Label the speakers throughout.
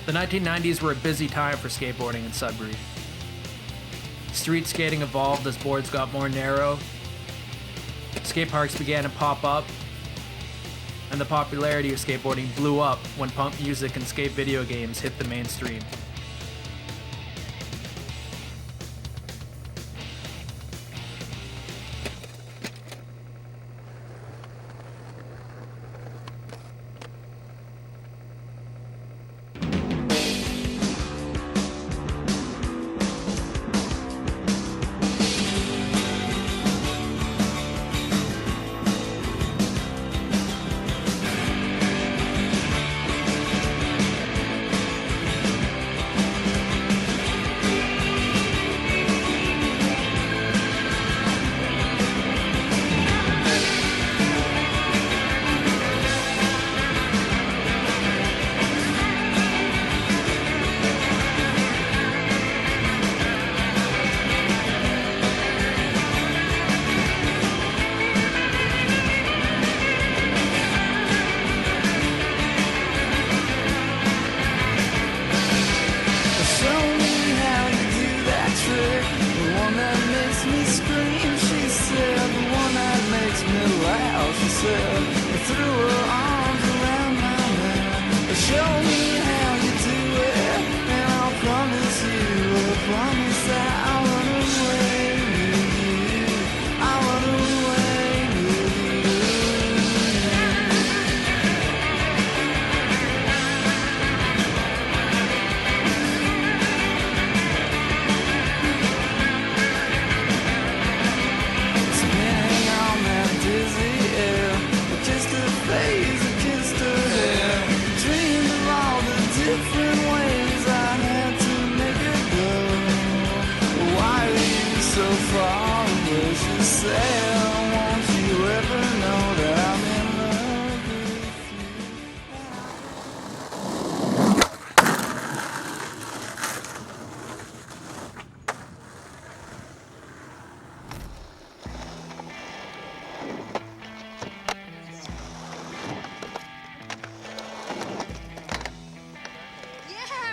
Speaker 1: The 1990s were a busy time for skateboarding in Sudbury. Street skating evolved as boards got more narrow, skate parks began to pop up, and the popularity of skateboarding blew up when punk music and skate video games hit the mainstream.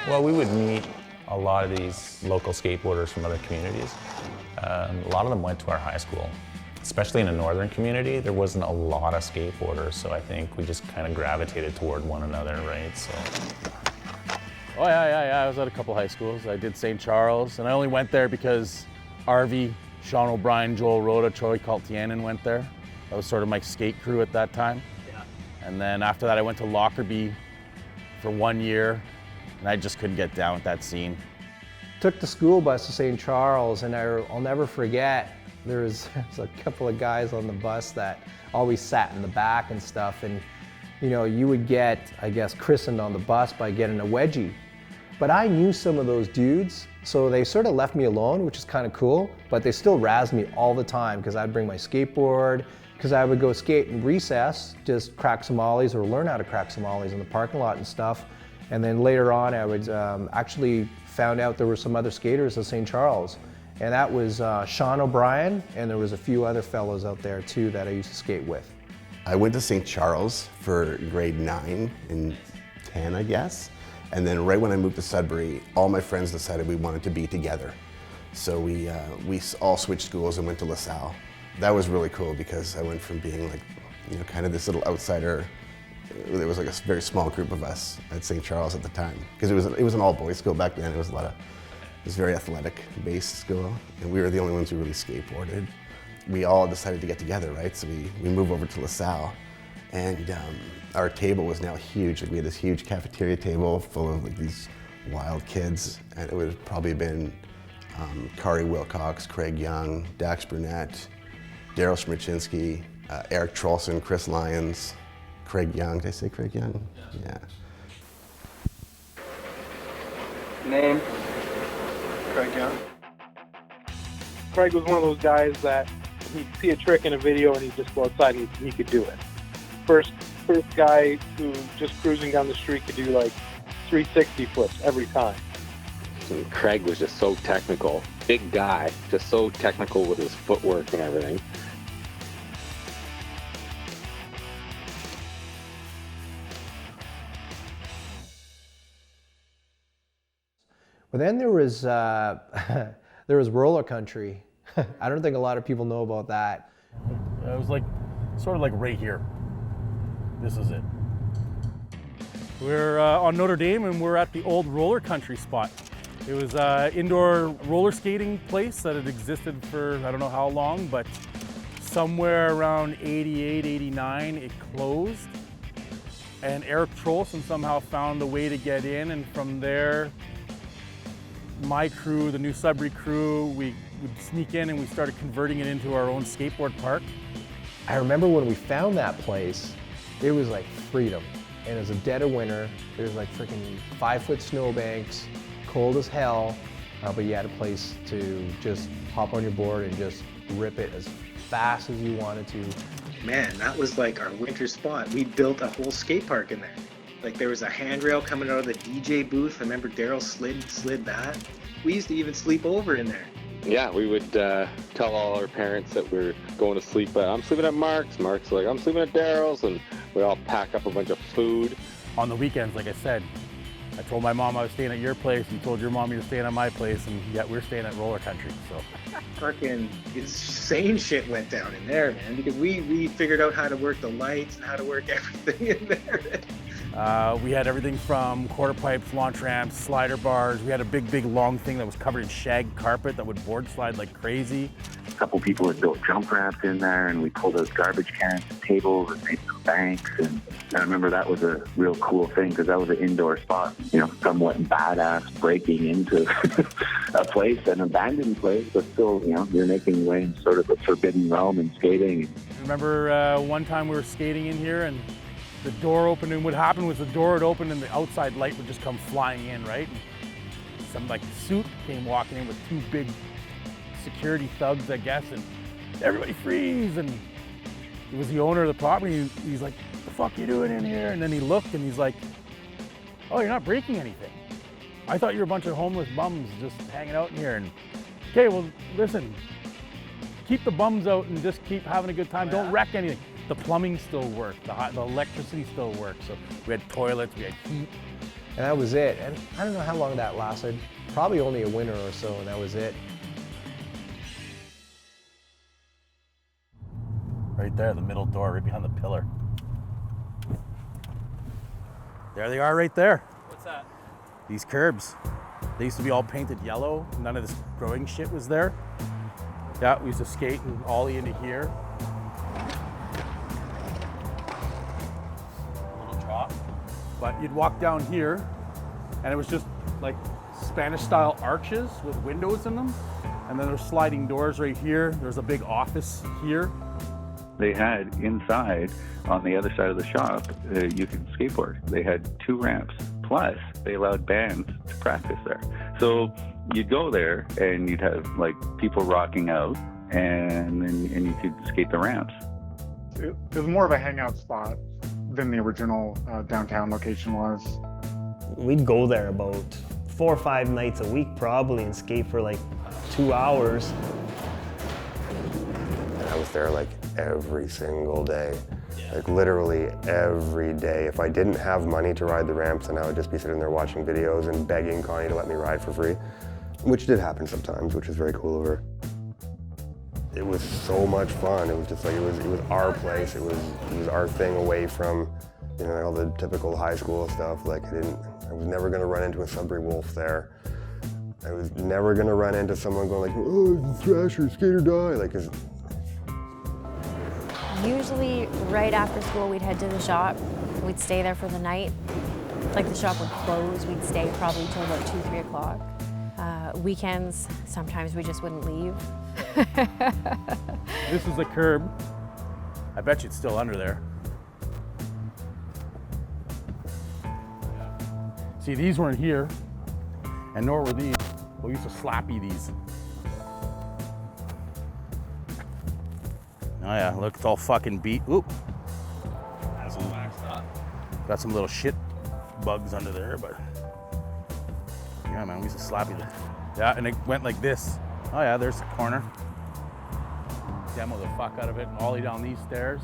Speaker 2: Well, we would meet a lot of these local skateboarders from other communities. A lot of them went to our high school. Especially in a northern community, there wasn't a lot of skateboarders, so I think we just kind of gravitated toward one another, right? So.
Speaker 3: Oh yeah, I was at a couple high schools. I did St. Charles, and I only went there because Arvy, Sean O'Brien, Joel Rhoda, Troy Caltianen went there. That was sort of my skate crew at that time. Yeah. And then after that, I went to Lockerbie for 1 year, and I just couldn't get down with that scene.
Speaker 4: Took the school bus to St. Charles, and I'll never forget, there was a couple of guys on the bus that always sat in the back and stuff, and you know, you would get, I guess, christened on the bus by getting a wedgie. But I knew some of those dudes, so they sort of left me alone, which is kind of cool, but they still razzed me all the time because I'd bring my skateboard, because I would go skate in recess, just crack some ollies or learn how to crack some ollies in the parking lot and stuff. And then later on, I would actually found out there were some other skaters at St. Charles. And that was Sean O'Brien, and there was a few other fellows out there too that I used to skate with.
Speaker 5: I went to St. Charles for grade 9 and 10, I guess. And then right when I moved to Sudbury, all my friends decided we wanted to be together. So we all switched schools and went to Lasalle. That was really cool because I went from being like, you know, kind of this little outsider. There was like a very small group of us at St. Charles at the time, because it was an all-boys school back then. It was very athletic-based school, and we were the only ones who really skateboarded. We all decided to get together, right? So we moved over to Lasalle, and our table was now huge. Like, we had this huge cafeteria table full of like these wild kids, and it would have probably been Kari Wilcox, Craig Young, Dax Burnett, Daryl Schmidczynski, Eric Trollson, Chris Lyons, Craig Young. Did I say Craig Young? Yeah.
Speaker 6: Name? Craig Young. Craig was one of those guys that he'd see a trick in a video and he'd just go outside and he could do it. First guy who just cruising down the street could do like 360 flips every time.
Speaker 7: And Craig was just so technical. Big guy, just so technical with his footwork and everything.
Speaker 4: But then there was there was roller country. I don't think a lot of people know about that.
Speaker 3: It was like, sort of like right here. This is it. We're on Notre Dame and we're at the old roller country spot. It was an indoor roller skating place that had existed for I don't know how long, but somewhere around 88, 89, it closed. And Eric Trolson somehow found a way to get in, and from there, my crew, the new Sudbury crew, we would sneak in and we started converting it into our own skateboard park.
Speaker 4: I remember when we found that place, it was like freedom. And it was a dead of winter. There's like freaking 5-foot snowbanks, cold as hell, but you had a place to just hop on your board and just rip it as fast as you wanted to.
Speaker 8: Man, that was like our winter spot. We built a whole skate park in there. Like there was a handrail coming out of the DJ booth. I remember Darryl slid that. We used to even sleep over in there.
Speaker 7: Yeah, we would tell all our parents that we're going to sleep. I'm sleeping at Mark's. Mark's like, I'm sleeping at Darryl's, and we all pack up a bunch of food.
Speaker 3: On the weekends, like I said, I told my mom I was staying at your place, you told your mom you were staying at my place, and yet we're staying at roller country, so.
Speaker 8: Fucking insane shit went down in there, man, because we figured out how to work the lights and how to work everything in there.
Speaker 3: We had everything from quarter pipes, launch ramps, slider bars. We had a big long thing that was covered in shag carpet that would board slide like crazy.
Speaker 9: A couple people had built jump ramps in there, and we pulled out garbage cans and tables and made some banks. And I remember that was a real cool thing because that was an indoor spot, you know, somewhat badass breaking into a place, an abandoned place, but still, you know, you're making way in sort of a forbidden realm in skating.
Speaker 3: I remember one time we were skating in here and the door opened, and what happened was the door would open and the outside light would just come flying in, right? And some like suit came walking in with 2 big security thugs, I guess, and everybody freeze. And it was the owner of the property. He's like, "What the fuck are you doing in here?" And then he looked and he's like, "Oh, you're not breaking anything. I thought you were a bunch of homeless bums just hanging out in here." And okay, well, listen, keep the bums out and just keep having a good time. Don't wreck anything. The plumbing still worked, the electricity still worked. So we had toilets, we had heat.
Speaker 4: And that was it. And I don't know how long that lasted. Probably only a winter or so, and that was it.
Speaker 3: Right there, the middle door, right behind the pillar. There they are right there.
Speaker 1: What's that?
Speaker 3: These curbs. They used to be all painted yellow. None of this growing shit was there. Yeah, we used to skate and ollie into here. But you'd walk down here and it was just like Spanish style arches with windows in them. And then there's sliding doors right here. There's a big office here.
Speaker 9: They had inside, on the other side of the shop, you could skateboard. They had 2 ramps, plus they allowed bands to practice there. So you'd go there and you'd have like people rocking out and you could skate the ramps.
Speaker 10: It was more of a hangout spot than the original downtown location was.
Speaker 11: We'd go there about 4 or 5 nights a week probably and skate for like 2 hours.
Speaker 12: I was there like every single day, like literally every day. If I didn't have money to ride the ramps, then I would just be sitting there watching videos and begging Connie to let me ride for free, which did happen sometimes, which was very cool of her. It was so much fun. It was just like, it was our place. It was our thing away from, you know, all the typical high school stuff. Like I was never gonna run into a Sudbury Wolf there. I was never gonna run into someone going like, "Oh, Thrasher, skate or die." Like,
Speaker 13: usually right after school, we'd head to the shop. We'd stay there for the night. Like the shop would close, we'd stay probably till about 2, 3 o'clock. Weekends, sometimes we just wouldn't leave.
Speaker 3: This is the curb. I bet you it's still under there. See, these weren't here, and nor were these. We used to slappy these. Oh yeah, look, it's all fucking beat. Oop. Got some little shit bugs under there, but yeah, man, we used to slappy them. Yeah, and it went like this. Oh yeah, there's the corner. Demo the fuck out of it and ollie down these stairs.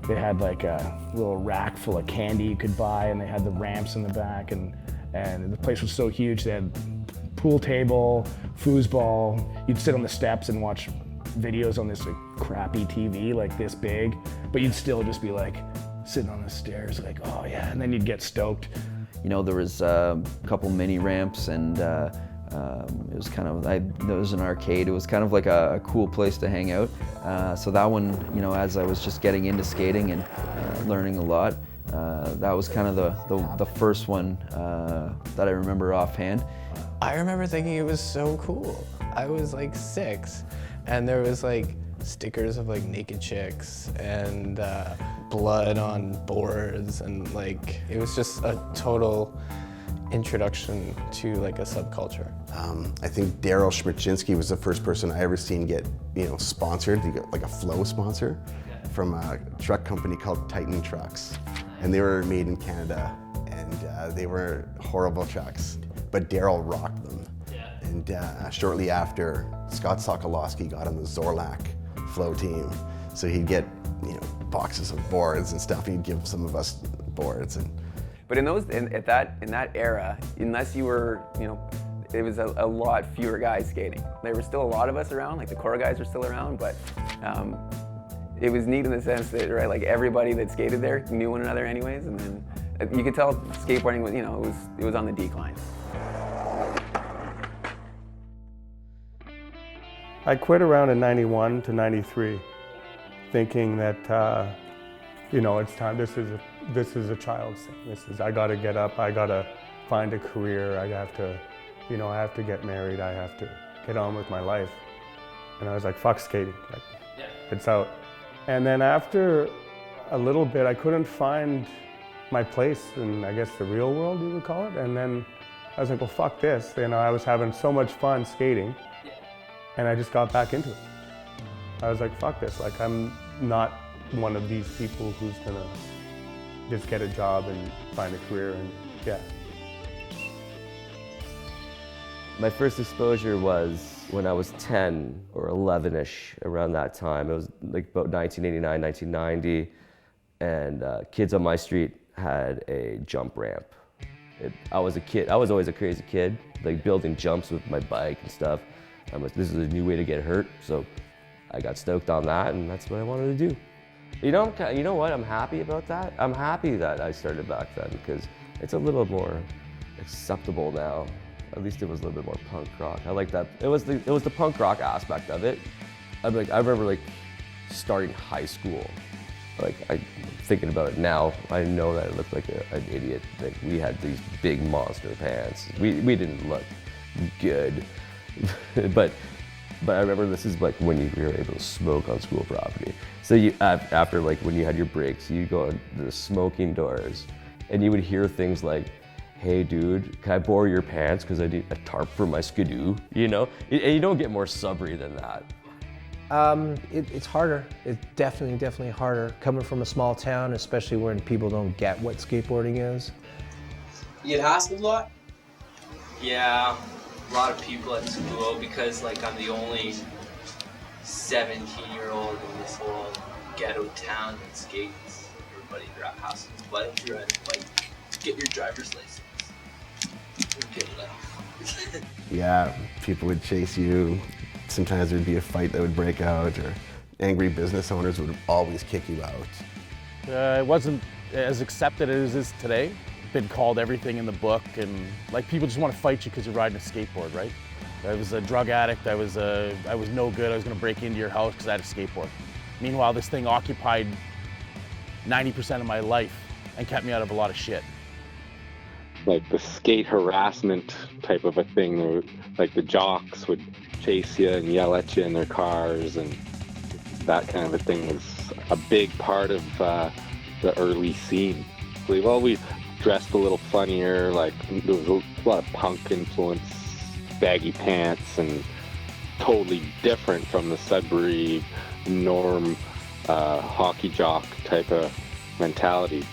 Speaker 14: They had like a little rack full of candy you could buy, and they had the ramps in the back, and and the place was so huge. They had pool table, foosball. You'd sit on the steps and watch videos on this like crappy TV, like this big, but you'd still just be like sitting on the stairs, like, oh yeah, and then you'd get stoked.
Speaker 15: You know, there was a couple mini ramps, and it was kind of, there was an arcade. It was kind of like a cool place to hang out. So that one, you know, as I was just getting into skating and learning a lot, that was kind of the first one that I remember offhand.
Speaker 16: I remember thinking it was so cool. I was like 6, and there was like stickers of like naked chicks and blood on boards, and like it was just a total introduction to like a subculture.
Speaker 5: I think Darryl Schmidtczynski was the first person I ever seen get, you know, sponsored, like a flow sponsor from a truck company called Titan Trucks. And they were made in Canada, and they were horrible trucks, but Darryl rocked them. And shortly after, Scott Sokolowski got on the Zorlak flow team. So he'd get, you know, boxes of boards and stuff. He'd give some of us boards.
Speaker 17: But in that era, unless you were, you know, it was a lot fewer guys skating. There were still a lot of us around, like the core guys were still around, but it was neat in the sense that, right, like everybody that skated there knew one another anyways, and then you could tell skateboarding was, you know, it was on the decline.
Speaker 18: I quit around in 91 to 93, thinking that, you know, it's time. This is a child's thing. I gotta get up, I gotta find a career, I have to, you know, I have to get married, I have to get on with my life. And I was like, fuck skating, like, it's out. And then after a little bit, I couldn't find my place in, I guess, the real world, you would call it. And then I was like, well, fuck this. You know, I was having so much fun skating, and I just got back into it. I was like, fuck this. Like, I'm not one of these people who's gonna just get a job and find a career, and yeah.
Speaker 19: My first exposure was when I was 10 or 11-ish, around that time. It was like about 1989, 1990, and kids on my street had a jump ramp. I was a kid. I was always a crazy kid, like building jumps with my bike and stuff. This is a new way to get hurt, so I got stoked on that, and that's what I wanted to do. You know what? I'm happy about that. I'm happy that I started back then, because it's a little more acceptable now. At least it was a little bit more punk rock. I like that. It was the punk rock aspect of it. I remember like starting high school. Like, thinking about it now, I know that I looked like an idiot. Like, we had these big monster pants. We didn't look good, but I remember this is like when you were able to smoke on school property. So you, after like when you had your breaks, you'd go to the smoking doors, and you would hear things like, "Hey dude, can I borrow your pants because I need a tarp for my skidoo?" You know, and you don't get more Sudbury than that.
Speaker 4: It's harder. It's definitely harder coming from a small town, especially when people don't get what skateboarding is.
Speaker 20: You get hassled a lot? Yeah, a lot of people at school, because like I'm the only 17-year-old in this whole ghetto town that skates. Everybody hassles, but if you're at a bike, get your driver's license. Get it off.
Speaker 5: Yeah, people would chase you. Sometimes there'd be a fight that would break out, or angry business owners would always kick you out.
Speaker 3: It wasn't as accepted as it is today. Been called everything in the book, and like people just want to fight you because you're riding a skateboard, right? I was a drug addict. I was no good. I was going to break into your house because I had a skateboard. Meanwhile, this thing occupied 90% of my life and kept me out of a lot of shit.
Speaker 7: Like the skate harassment type of a thing, like the jocks would chase you and yell at you in their cars, and that kind of a thing was a big part of the early scene. Well, we dressed a little funnier, like there was a lot of punk influence, baggy pants, and totally different from the Sudbury norm hockey jock type of mentality.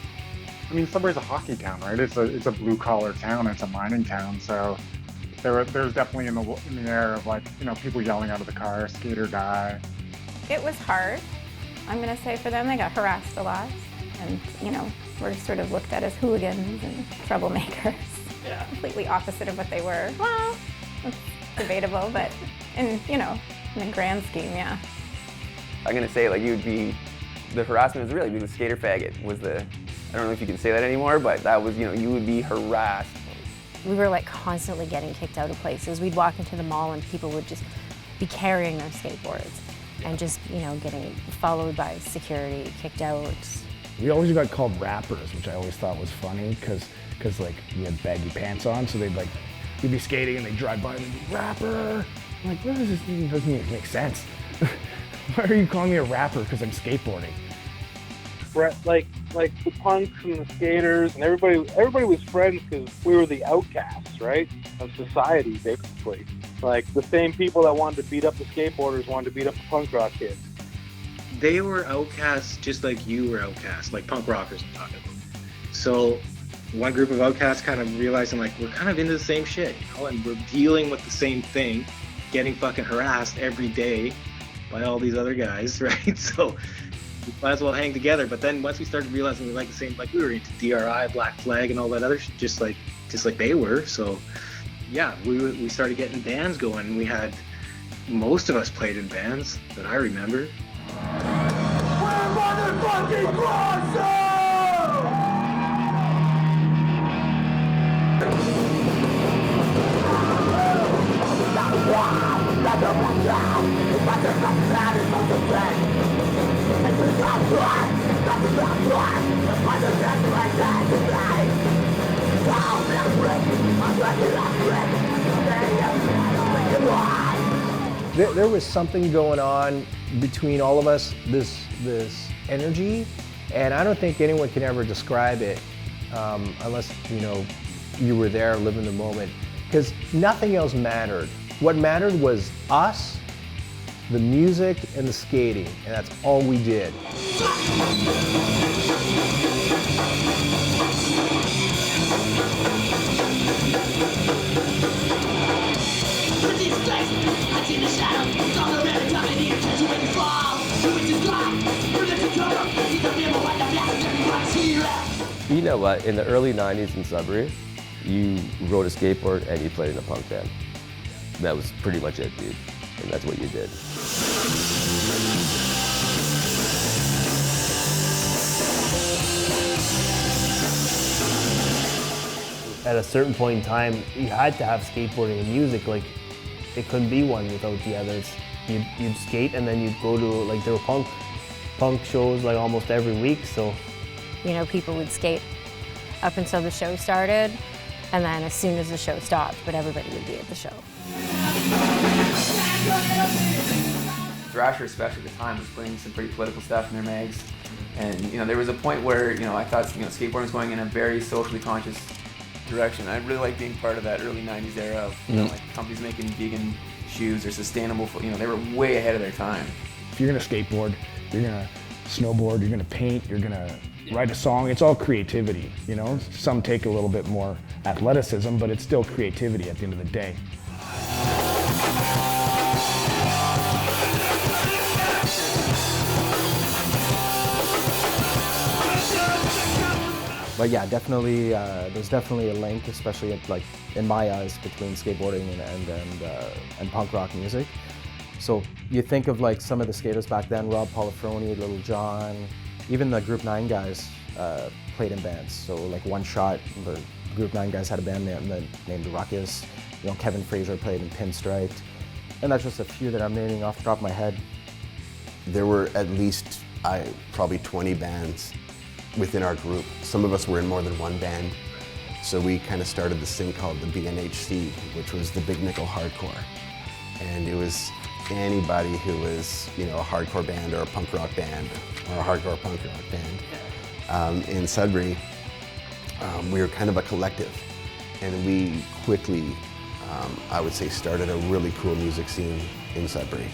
Speaker 10: I mean, Sudbury's a hockey town, right? It's a blue-collar town. It's a mining town, so there's definitely in the air of, like, you know, people yelling out of the car, skate or die.
Speaker 21: It was hard. I'm gonna say for them, they got harassed a lot, and you know, we're sort of looked at as hooligans and troublemakers. completely opposite of what they were. Well, it's debatable, but in the grand scheme, yeah.
Speaker 17: I'm gonna say, like, the harassment was really being the skater faggot was the, I don't know if you can say that anymore, but that was, you would be harassed.
Speaker 13: We were like constantly getting kicked out of places. We'd walk into the mall and people would just be carrying their skateboards and just, getting followed by security, kicked out.
Speaker 14: We always got called rappers, which I always thought was funny because like we had baggy pants on, so we'd be skating and they'd drive by and they'd be, rapper. I'm like, what does this mean? It doesn't even make sense. Why are you calling me a rapper because I'm skateboarding?
Speaker 6: Like the punks and the skaters and everybody was friends because we were the outcasts, right, of society, basically. Like the same people that wanted to beat up the skateboarders wanted to beat up the punk rock kids.
Speaker 8: They were outcasts just like you were outcasts, like punk rockers I'm talking about. So one group of outcasts kind of realizing like we're kind of into the same shit, and we're dealing with the same thing, getting fucking harassed every day by all these other guys, right? So we might as well hang together. But then once we started realizing we like the same, like we were into DRI, Black Flag, and all that other shit, just like they were. So yeah, we started getting bands going. We had, most of us played in bands that I remember.
Speaker 2: We're motherfucking awesome!
Speaker 4: There was something going on between all of us, this energy, and I don't think anyone can ever describe it unless you were there living the moment, because nothing else mattered. What mattered was us, the music, and the skating, and that's all we did.
Speaker 19: You know what? In the early 90s in Sudbury, you rode a skateboard and you played in a punk band. That was pretty much it, dude. And that's what you did.
Speaker 11: At a certain point in time, you had to have skateboarding and music. Like, it couldn't be one without the others. You'd skate and then you'd go to, like, there were punk shows like almost every week, so.
Speaker 13: People would skate up until the show started, and then as soon as the show stopped, but everybody would be at the show.
Speaker 17: Thrasher, especially at the time, was putting some pretty political stuff in their mags. And, there was a point where, I thought, skateboarding was going in a very socially conscious direction. I really like being part of that early 90s era of, like companies making vegan shoes or sustainable, they were way ahead of their time.
Speaker 14: If you're gonna skateboard, you're gonna snowboard, you're gonna paint, you're gonna write a song, it's all creativity, Some take a little bit more athleticism, but it's still creativity at the end of the day.
Speaker 22: But yeah, definitely, there's definitely a link, especially in my eyes, between skateboarding and punk rock music. So you think of like some of the skaters back then, Rob Polifroni, Little John, even the Group 9 guys played in bands. So like One Shot, the Group 9 guys had a band named Ruckus. Kevin Fraser played in Pinstriped. And that's just a few that I'm naming off the top of my head.
Speaker 5: There were at least probably 20 bands within our group. Some of us were in more than one band. So we kind of started this thing called the BNHC, which was the Big Nickel Hardcore. And it was anybody who was, a hardcore band or a punk rock band or a hardcore punk rock band. In Sudbury, we were kind of a collective, and we quickly, I would say, started a really cool music scene in Sudbury.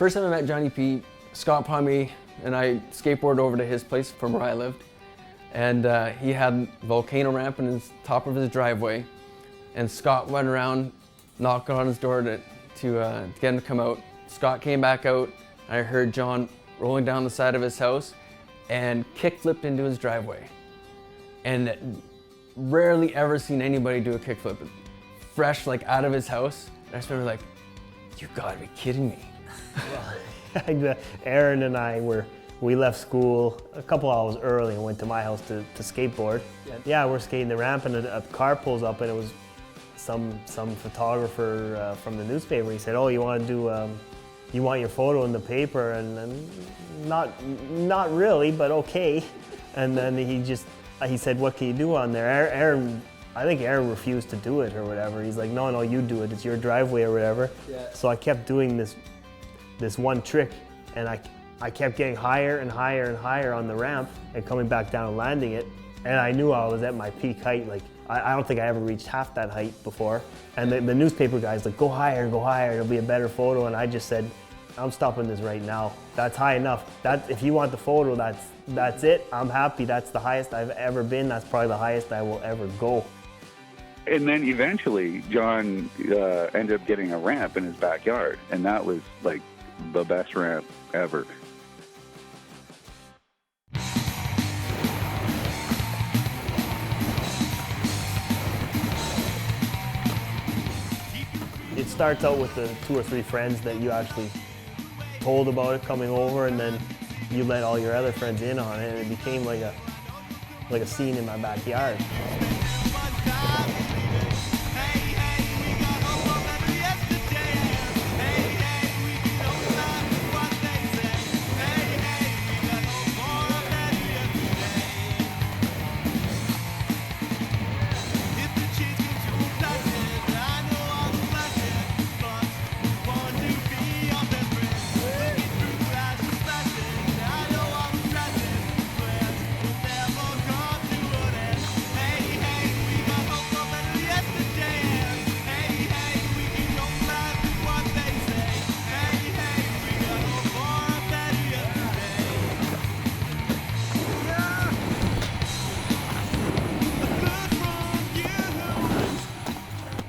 Speaker 1: First time I met Johnny P, Scott brought me and I skateboarded over to his place from where I lived. And he had a volcano ramp in the top of his driveway. And Scott went around, knocked on his door to get him to come out. Scott came back out, and I heard John rolling down the side of his house and kickflipped into his driveway. And rarely ever seen anybody do a kickflip. Fresh, like out of his house. And I just remember like, you gotta be kidding me.
Speaker 11: Aaron and we left school a couple hours early and went to my house to skateboard. Yeah, we're skating the ramp and a car pulls up and it was some photographer from the newspaper. He said, "Oh, you want to do, you want your photo in the paper?" And not really, but okay. And then he said, "What can you do on there?" I think Aaron refused to do it or whatever. He's like, no, you do it. It's your driveway or whatever. Yeah. So I kept doing this one trick, and I kept getting higher and higher and higher on the ramp and coming back down and landing it. And I knew I was at my peak height. Like I don't think I ever reached half that height before. And the newspaper guy's like, go higher, it'll be a better photo. And I just said, I'm stopping this right now. That's high enough. If you want the photo, that's it. I'm happy. That's the highest I've ever been. That's probably the highest I will ever go.
Speaker 9: And then eventually, John ended up getting a ramp in his backyard, and that was like the best ramp ever.
Speaker 11: It starts out with the 2 or 3 friends that you actually told about it coming over, and then you let all your other friends in on it, and it became like a scene in my backyard.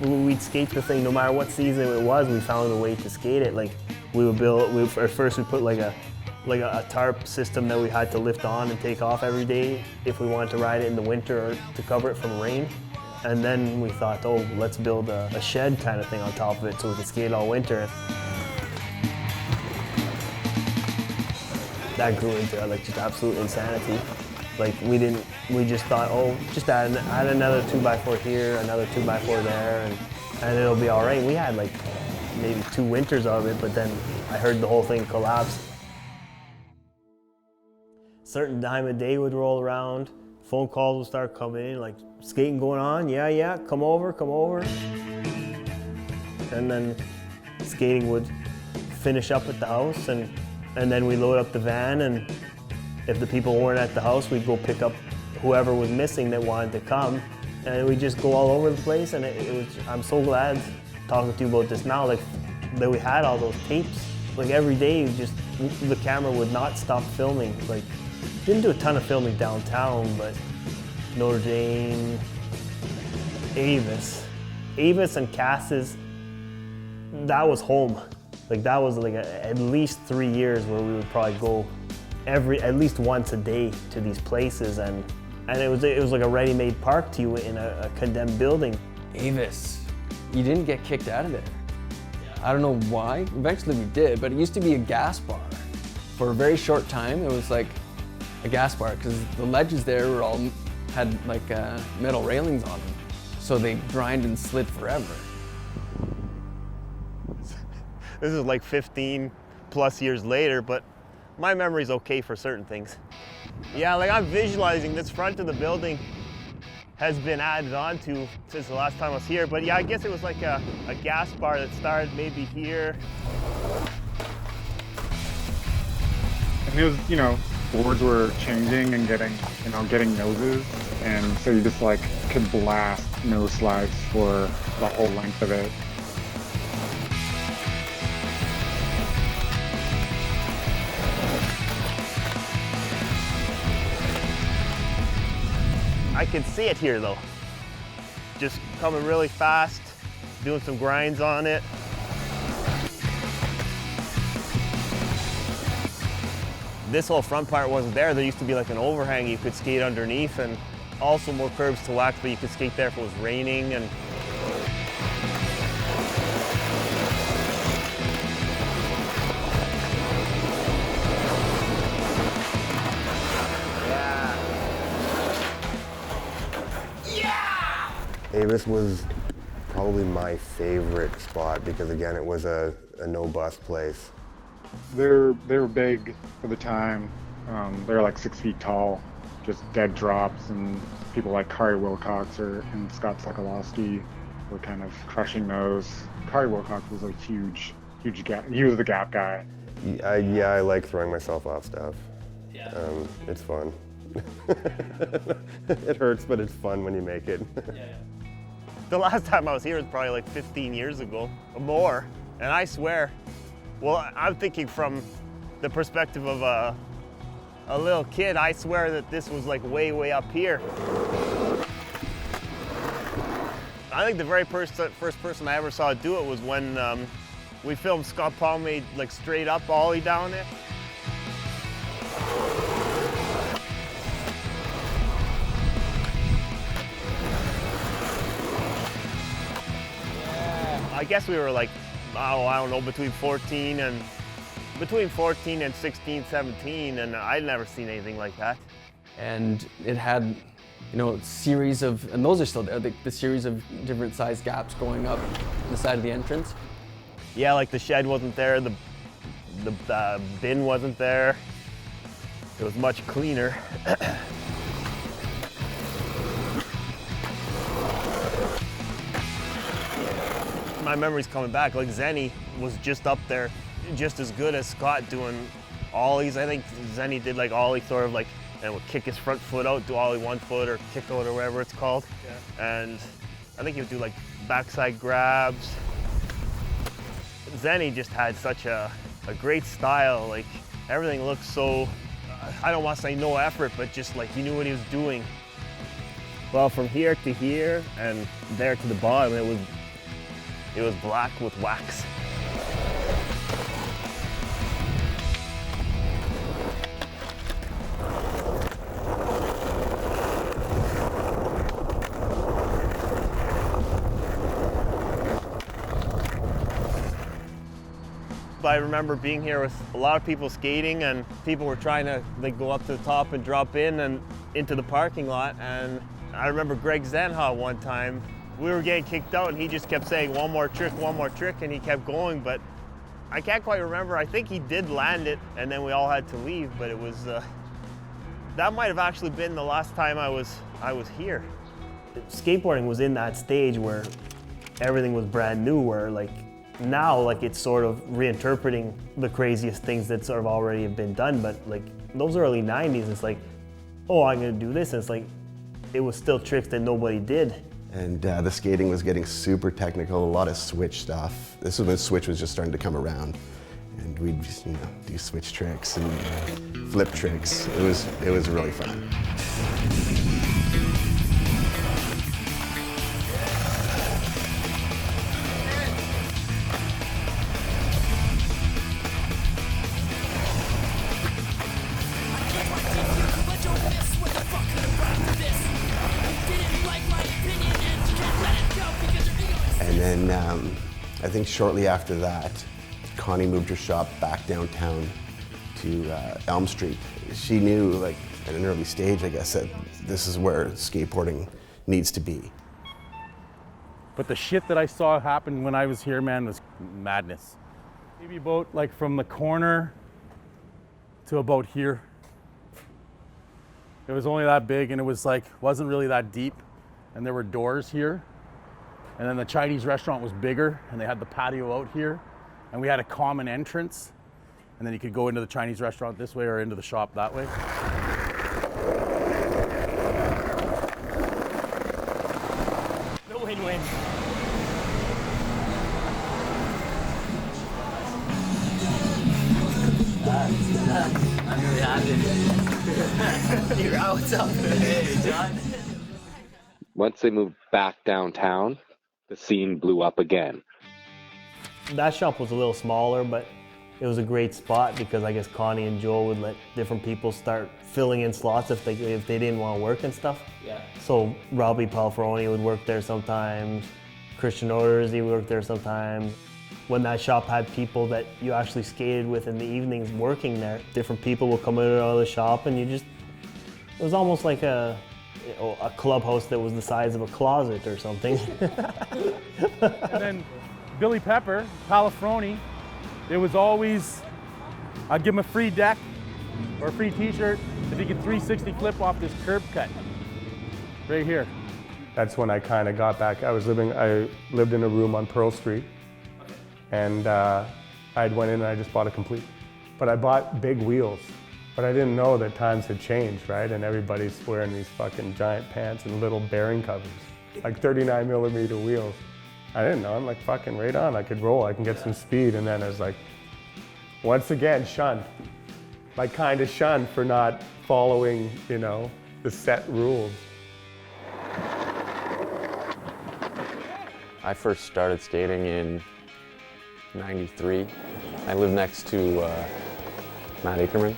Speaker 11: We'd skate the thing no matter what season it was. We found a way to skate it. Like at first we put like a tarp system that we had to lift on and take off every day if we wanted to ride it in the winter or to cover it from rain. And then we thought, oh, let's build a shed kind of thing on top of it so we can skate all winter. That grew into like just absolute insanity. Like we just thought, oh, just add another 2x4 here, another 2x4 there, and it'll be all right. We had like maybe 2 winters of it, but then I heard the whole thing collapse. Certain time of day would roll around, phone calls would start coming in, like, skating going on? Yeah, come over. And then skating would finish up at the house, and then we load up the van, and if the people weren't at the house, we'd go pick up whoever was missing that wanted to come, and we'd just go all over the place. And it was, I'm so glad talking to you about this now, like that we had all those tapes. Like every day, the camera would not stop filming. Like, didn't do a ton of filming downtown, but Notre Dame, Avis and Cass's, that was home. Like that was like at least 3 years where we would probably go at least once a day to these places, and it was like a ready-made park to you in a condemned building.
Speaker 1: Avis, you didn't get kicked out of there. I don't know why. Eventually we did, but it used to be a gas bar. For a very short time, it was like a gas bar because the ledges there had like metal railings on them, so they grind and slid forever.
Speaker 11: This is like 15 plus years later, but my memory's okay for certain things. Yeah, like I'm visualizing this front of the building has been added on to since the last time I was here. But yeah, I guess it was like a gas bar that started maybe here.
Speaker 10: And it was, boards were changing and getting noses. And so you just like could blast nose slides for the whole length of it.
Speaker 12: I can see it here though. Just coming really fast, doing some grinds on it. This whole front part wasn't there. There used to be like an overhang you could skate underneath, and also more curbs to wax, but you could skate there if it was raining. And
Speaker 15: Avis was probably my favorite spot because, again, it was a no-bus place.
Speaker 10: They were big for the time. They were like 6 feet tall, just dead drops, and people like Kari Wilcox and Scott Sokoloski were kind of crushing those. Kari Wilcox was a huge gap. He was the gap guy.
Speaker 15: Yeah, I like throwing myself off stuff.
Speaker 12: Yeah.
Speaker 15: It's fun. It hurts, but it's fun when you make it.
Speaker 12: the last time I was here was probably like 15 years ago or more, and I swear, well, I'm thinking from the perspective of a little kid, I swear that this was like way up here. I think the very first person I ever saw do it was when we filmed Scott Paul made like straight up ollie down it. I guess we were like, oh, I don't know, between 14 and 16, 17, and I'd never seen anything like that.
Speaker 1: And it had, you know, series of, and those are still there, the series of different size gaps going up the side of the entrance.
Speaker 12: Yeah, like the shed wasn't there, the bin wasn't there. It was much cleaner. My memory's coming back, like Zenha was just up there, just as good as Scott doing ollies. I think Zenha did like ollie sort of like, and would kick his front foot out, do ollie 1 foot or kick out or whatever it's called. Yeah. And I think he would do like backside grabs. Zenha just had such a great style, like everything looked so, I don't want to say no effort, but just like he knew what he was doing. Well, from here to here and there to the bottom, it was black with wax. I remember being here with a lot of people skating, and people were trying to go up to the top and drop in and into the parking lot. And I remember Greg Zenha one time, we were getting kicked out and he just kept saying one more trick, and he kept going, but I can't quite remember. I think he did land it and then we all had to leave, but it was, that might have actually been the last time I was here. Skateboarding was in that stage where everything was brand new, where like now like it's sort of reinterpreting the craziest things that sort of already have been done, but like those early 90s, it's like, oh, I'm gonna do this, and it's like, it was still tricks that nobody did.
Speaker 5: And the skating was getting super technical, a lot of switch stuff. This was when switch was just starting to come around. And we'd just, you know, do switch tricks and flip tricks. It was really fun. And then I think shortly after that, Connie moved her shop back downtown to Elm Street. She knew, like, at an early stage, I guess, that this is where skateboarding needs to be.
Speaker 3: But the shit that I saw happen when I was here, man, was madness. Maybe about like from the corner to about here. It was only that big, and it was like, wasn't really that deep, and there were doors here. And then the Chinese restaurant was bigger, and they had the patio out here, and we had a common entrance, and then you could go into the Chinese restaurant this way or into the shop that way.
Speaker 12: No win-win.
Speaker 20: I'm really happy. You're out, what's up? Hey, John.
Speaker 7: Once they moved back downtown, the scene blew up again.
Speaker 11: That shop was a little smaller, but it was a great spot because I guess Connie and Joel would let different people start filling in slots if they didn't want to work and stuff.
Speaker 17: Yeah.
Speaker 11: So Robbie Palfroni would work there sometimes. Christian Orders, he worked there sometimes. When that shop had people that you actually skated with in the evenings working there, different people would come in and out of the shop, and it was almost like a clubhouse that was the size of a closet or something.
Speaker 16: And then Billy Pepper, Palafroni, it was always, I'd give him a free deck or a free t-shirt if he could 360 flip off this curb cut right here.
Speaker 18: That's when I kind of got back. I lived in a room on Pearl Street, and I went in and I just bought a complete. But I bought big wheels, but I didn't know that times had changed, right? And everybody's wearing these fucking giant pants and little bearing covers, like 39mm wheels. I didn't know. I'm like, fucking right on. I could roll. I can get some speed. And then I was like, once again, shunned. Like, kind of shunned for not following, you know, the set rules.
Speaker 23: I first started skating in '93. I lived next to Matt Akerman,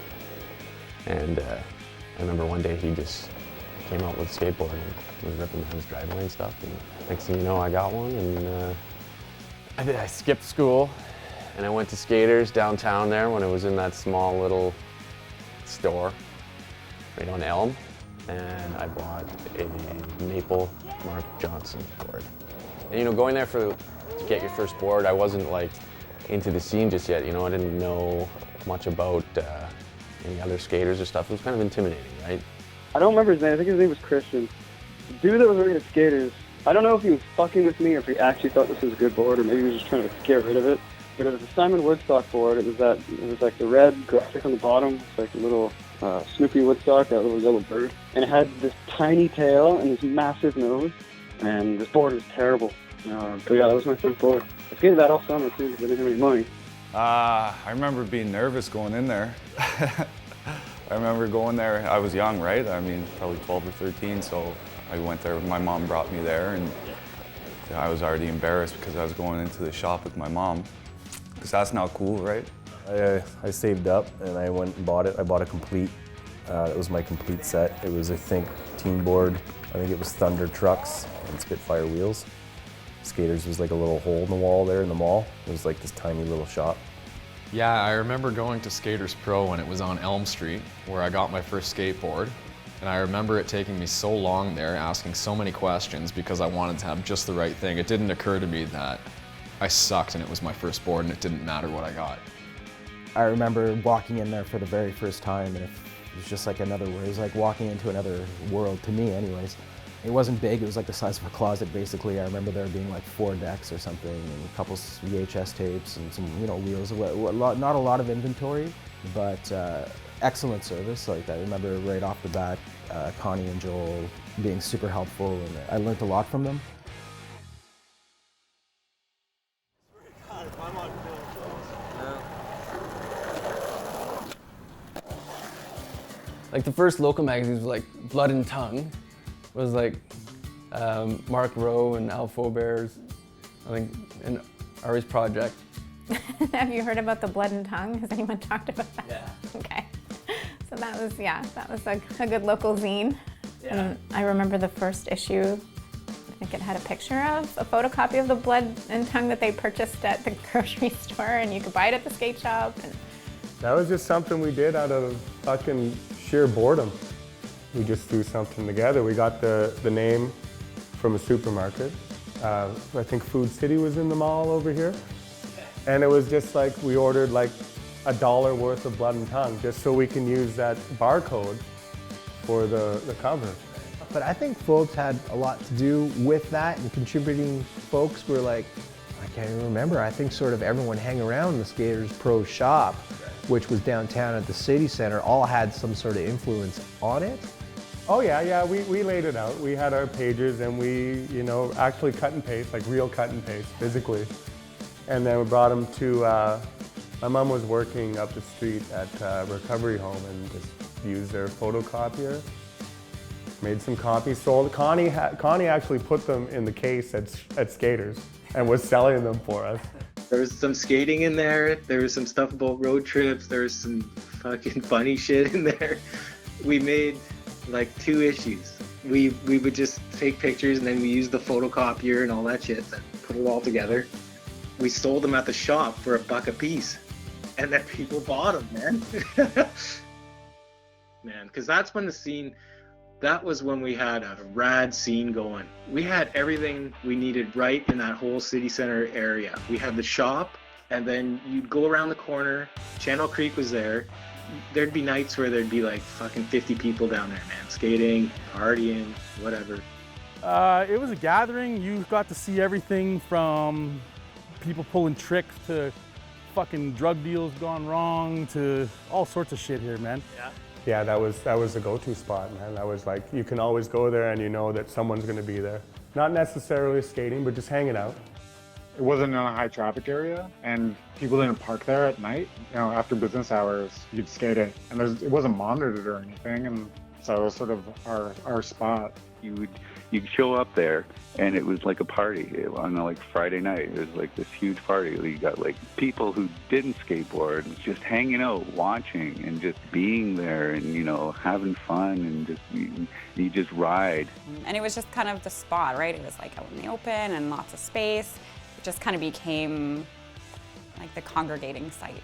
Speaker 23: and I remember one day he just came out with a skateboard and was ripping down his driveway and stuff. And next thing you know, I got one, and I skipped school, and I went to Skadurz downtown there when it was in that small little store right on Elm, and I bought a maple Mark Johnson board. And you know, going there to get your first board, I wasn't like into the scene just yet. You know, I didn't know much about any other skaters or stuff. It was kind of intimidating, right?
Speaker 24: I don't remember his name. I think his name was Christian. The dude that was working at Skadurz, I don't know if he was fucking with me or if he actually thought this was a good board or maybe he was just trying to get rid of it. But it was a Simon Woodstock board. It was like the red graphic on the bottom. It's like a little Snoopy Woodstock, that little yellow bird. And it had this tiny tail and this massive nose. And this board was terrible. But yeah, that was my first board. I skated that all summer too because I didn't have any money.
Speaker 25: I remember being nervous going in there. I remember going there, I was young, right? I mean, probably 12 or 13, so I went there, my mom brought me there, and I was already embarrassed because I was going into the shop with my mom. Because that's not cool, right?
Speaker 22: I saved up and I went and bought it. I bought a complete, it was my complete set. It was, I think, team board. I think it was Thunder trucks and Spitfire wheels. Skadurz was like a little hole in the wall there in the mall. It was like this tiny little shop.
Speaker 26: Yeah, I remember going to Skadurz Pro when it was on Elm Street, where I got my first skateboard. And I remember it taking me so long there, asking so many questions because I wanted to have just the right thing. It didn't occur to me that I sucked and it was my first board and it didn't matter what I got.
Speaker 22: I remember walking in there for the very first time, and it was just like another world. It was like walking into another world, to me anyways. It wasn't big, it was like the size of a closet basically. I remember there being like 4 decks or something, and a couple VHS tapes and some, you know, wheels. Not a lot of inventory, but excellent service. Like, I remember right off the bat, Connie and Joel being super helpful, and I learned a lot from them.
Speaker 1: Like the first local magazines was like Blood and Tongue. It was like Mark Rowe and Al Faubert's, I think, and Ari's project.
Speaker 21: Have you heard about the Blood and Tongue? Has anyone talked about that?
Speaker 1: Yeah.
Speaker 21: Okay. So that was, yeah, that was a good local zine.
Speaker 1: Yeah.
Speaker 21: And I remember the first issue, I think it had a picture of a photocopy of the Blood and Tongue that they purchased at the grocery store, and you could buy it at the skate shop. And
Speaker 18: That was just something we did out of fucking sheer boredom. We just threw something together. We got the name from a supermarket. I think Food City was in the mall over here. And it was just like, we ordered like $1 worth of Blood and Tongue just so we can use that barcode for the cover.
Speaker 4: But I think folks had a lot to do with that, and contributing folks were like, I can't even remember, I think sort of everyone hanging around the Skadurz Pro shop, which was downtown at the city center, all had some sort of influence on it.
Speaker 18: Oh yeah, we laid it out. We had our pages and we, you know, actually cut and paste, like real cut and paste, physically. And then we brought them to, my mom was working up the street at a recovery home and just used their photocopier. Made some copies, sold. Connie actually put them in the case at Skadurz and was selling them for us.
Speaker 2: There was some skating in there. There was some stuff about road trips. There was some fucking funny shit in there. We made like 2 issues. We would just take pictures and then we used the photocopier and all that shit and put it all together. We sold them at the shop for $1 a piece. And then people bought them, man. Man, because that's when the scene, that was when we had a rad scene going. We had everything we needed right in that whole city center area. We had the shop, and then you'd go around the corner. Channel Creek was there. There'd be nights where there'd be like fucking 50 people down there, man, skating, partying, whatever.
Speaker 16: It was a gathering. You got to see everything from people pulling tricks to fucking drug deals gone wrong to all sorts of shit here, man.
Speaker 18: Yeah, that was the go-to spot, man. That was like, you can always go there and you know that someone's gonna be there. Not necessarily skating, but just hanging out.
Speaker 10: It wasn't in a high traffic area, and people didn't park there at night. You know, after business hours, you'd skate it, and it wasn't monitored or anything, and so it was sort of our spot.
Speaker 9: You'd show up there, and it was like a party on like Friday night. It was like this huge party. You got like people who didn't skateboard just hanging out, watching, and just being there, and you know, having fun, and just you just ride.
Speaker 6: And it was just kind of the spot, right? It was like out in the open and lots of space. It just kind of became like the congregating site.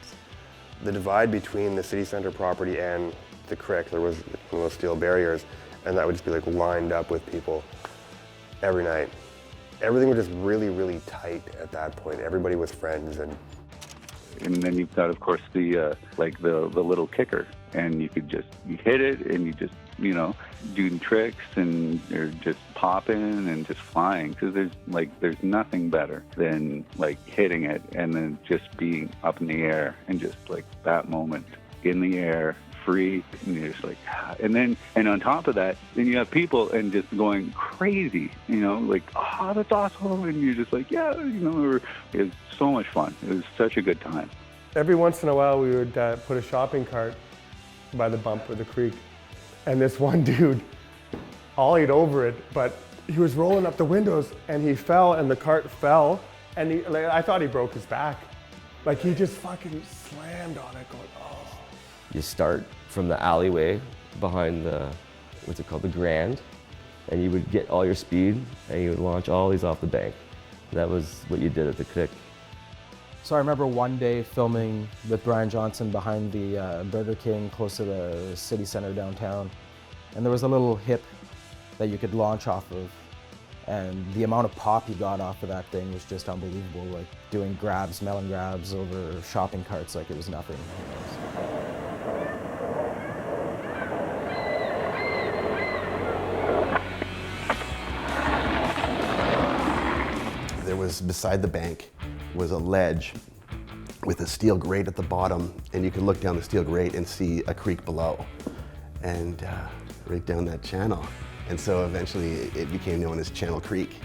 Speaker 15: The divide between the city center property and the creek, there was one of those steel barriers, and that would just be like lined up with people every night. Everything was just really, really tight at that point. Everybody was friends, and
Speaker 9: then you've got, of course, the little kicker, and you hit it, and you just, you know, doing tricks, and you're just popping and just flying, because there's nothing better than like hitting it and then just being up in the air and just like that moment in the air, free, and you're just like, and on top of that, then you have people and just going crazy, you know, like, oh, that's awesome, and you're just like, yeah, you know, it was so much fun. It was such a good time.
Speaker 18: Every once in a while, we would put a shopping cart by the bump of the creek, and this one dude ollied over it, but he was rolling up the windows, and he fell, and the cart fell, and I thought he broke his back. Like, he just fucking slammed on it, going, oh.
Speaker 8: You start from the alleyway behind the, what's it called, the Grand, and you would get all your speed, and you would launch all these off the bank. That was what you did at the creek.
Speaker 22: So I remember one day filming with Brian Johnson behind the Burger King close to the city center downtown, and there was a little hip that you could launch off of, and the amount of pop you got off of that thing was just unbelievable, like doing grabs, melon grabs over shopping carts like it was nothing.
Speaker 5: There was, beside the bank, was a ledge with a steel grate at the bottom, and you could look down the steel grate and see a creek below, and right down that channel. And so eventually it became known as Channel Creek.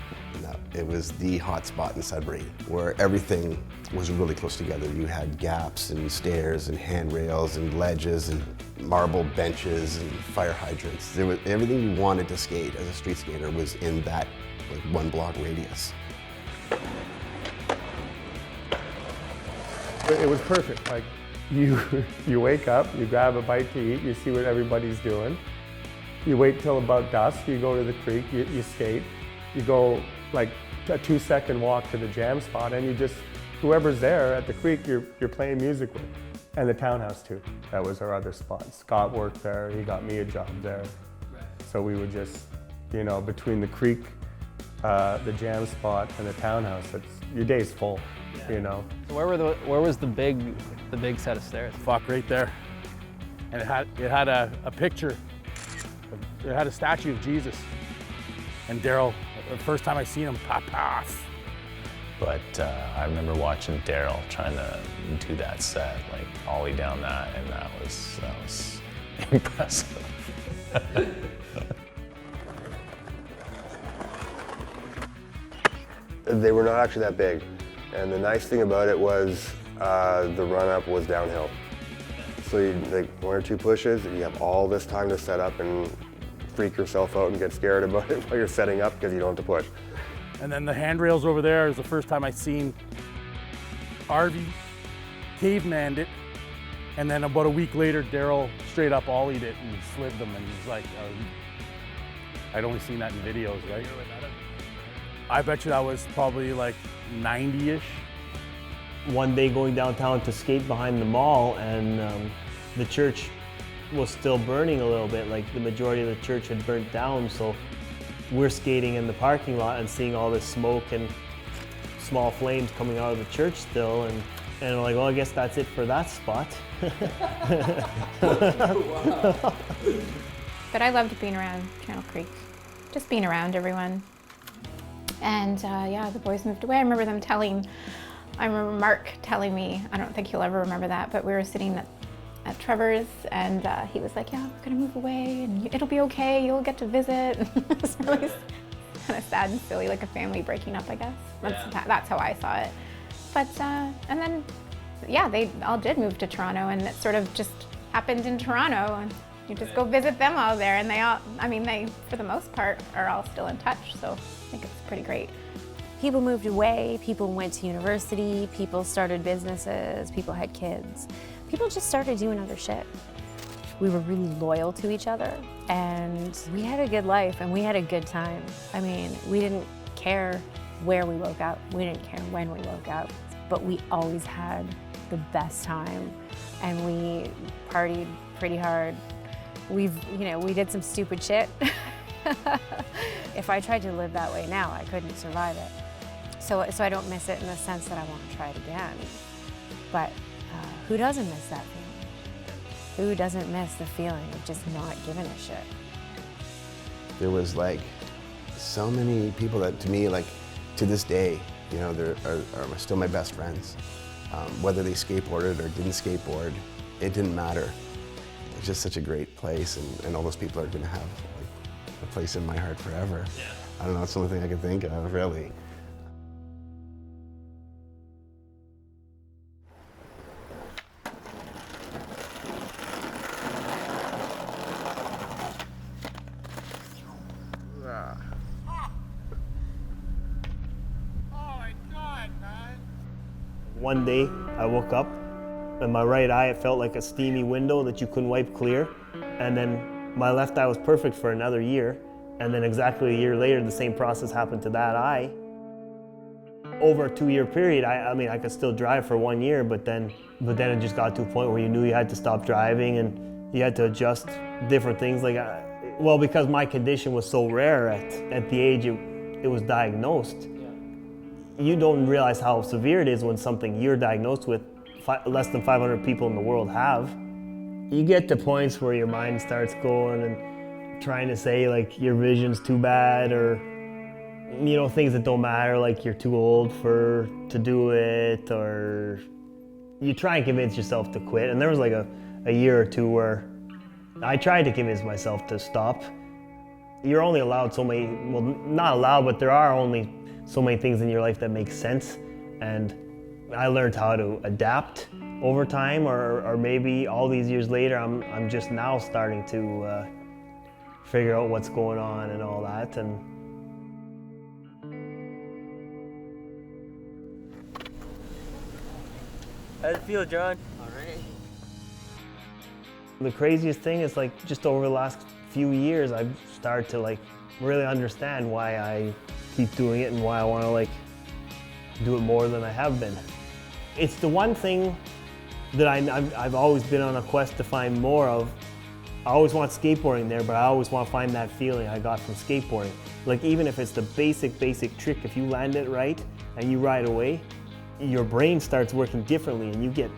Speaker 5: It was the hot spot in Sudbury, where everything was really close together. You had gaps and stairs and handrails and ledges and marble benches and fire hydrants. There was everything you wanted to skate as a street skater was in that like 1 block radius.
Speaker 18: It was perfect. Like, you wake up, you grab a bite to eat, you see what everybody's doing. You wait till about dusk, you go to the creek, you skate. You go like a 2-second walk to the jam spot, and you just, whoever's there at the creek, you're playing music with. And the townhouse too. That was our other spot. Scott worked there, he got me a job there. So we would just, you know, between the creek, the jam spot, and the townhouse, your day's full. You know.
Speaker 13: So where was the big set of stairs?
Speaker 16: Fuck, right there. And it had a picture. It had a statue of Jesus. And Darryl, the first time I seen him, pop off.
Speaker 3: But I remember watching Darryl trying to do that set, like ollie down that, and that was impressive.
Speaker 15: They were not actually that big. And the nice thing about it was the run-up was downhill. So you like 1 or 2 pushes, and you have all this time to set up and freak yourself out and get scared about it while you're setting up because you don't have to push.
Speaker 16: And then the handrails over there is the first time I seen RV cavemaned it. And then about a week later, Darryl straight up ollied it and slid them, and he's like, I'd only seen that in videos, right? I bet you that was probably like 90-ish.
Speaker 11: One day going downtown to skate behind the mall, and the church was still burning a little bit, like the majority of the church had burnt down, so we're skating in the parking lot and seeing all this smoke and small flames coming out of the church still, and we're like, well, I guess that's it for that spot.
Speaker 21: But I loved being around Channel Creek, just being around everyone. And yeah, the boys moved away. I remember Mark telling me, I don't think he'll ever remember that, but we were sitting at Trevor's, and he was like, yeah, we're gonna move away and it'll be okay, you'll get to visit. It's really kind of sad and silly, like a family breaking up, I guess. That's how I saw it. But, and then, yeah, they all did move to Toronto, and it sort of just happened in Toronto, and you just go visit them all there, and they all, I mean, they, for the most part, are all still in touch, so I think it's pretty great.
Speaker 7: People moved away, people went to university, people started businesses, people had kids. People just started doing other shit. We were really loyal to each other, and we had a good life, and we had a good time. I mean, we didn't care where we woke up, we didn't care when we woke up, but we always had the best time, and we partied pretty hard. We did some stupid shit. If I tried to live that way now, I couldn't survive it. So I don't miss it in the sense that I want to try it again. But who doesn't miss that feeling? Who doesn't miss the feeling of just not giving a shit?
Speaker 5: There was like so many people that, to me, like to this day, you know, are still my best friends. Whether they skateboarded or didn't skateboard, it didn't matter. It's just such a great place, and all those people are gonna have like a place in my heart forever. Yeah. I don't know, it's the only thing I can think of, really.
Speaker 11: One day, I woke up, and my right eye, it felt like a steamy window that you couldn't wipe clear. And then my left eye was perfect for another year. And then exactly a year later, the same process happened to that eye. Over a 2-year period, I mean, I could still drive for 1 year, but then it just got to a point where you knew you had to stop driving, and you had to adjust different things. Like, well, because my condition was so rare at the age it was diagnosed, you don't realize how severe it is when something you're diagnosed with, less than 500 people in the world have. You get to points where your mind starts going and trying to say like your vision's too bad, or you know, things that don't matter, like you're too old to do it, or you try and convince yourself to quit. And there was like a year or two where I tried to convince myself to stop. You're only allowed so many, well, not allowed, but there are only so many things in your life that make sense, and I learned how to adapt over time, or maybe all these years later, I'm just now starting to figure out what's going on and all that. And
Speaker 12: how's it feel, John?
Speaker 11: All right. The craziest thing is, like, just over the last few years, I've started to like really understand why I keep doing it and why I want to like do it more than I have been. It's the one thing that I've always been on a quest to find more of. I always want skateboarding there, but I always want to find that feeling I got from skateboarding. Like, even if it's the basic trick, if you land it right and you ride away, your brain starts working differently, and you get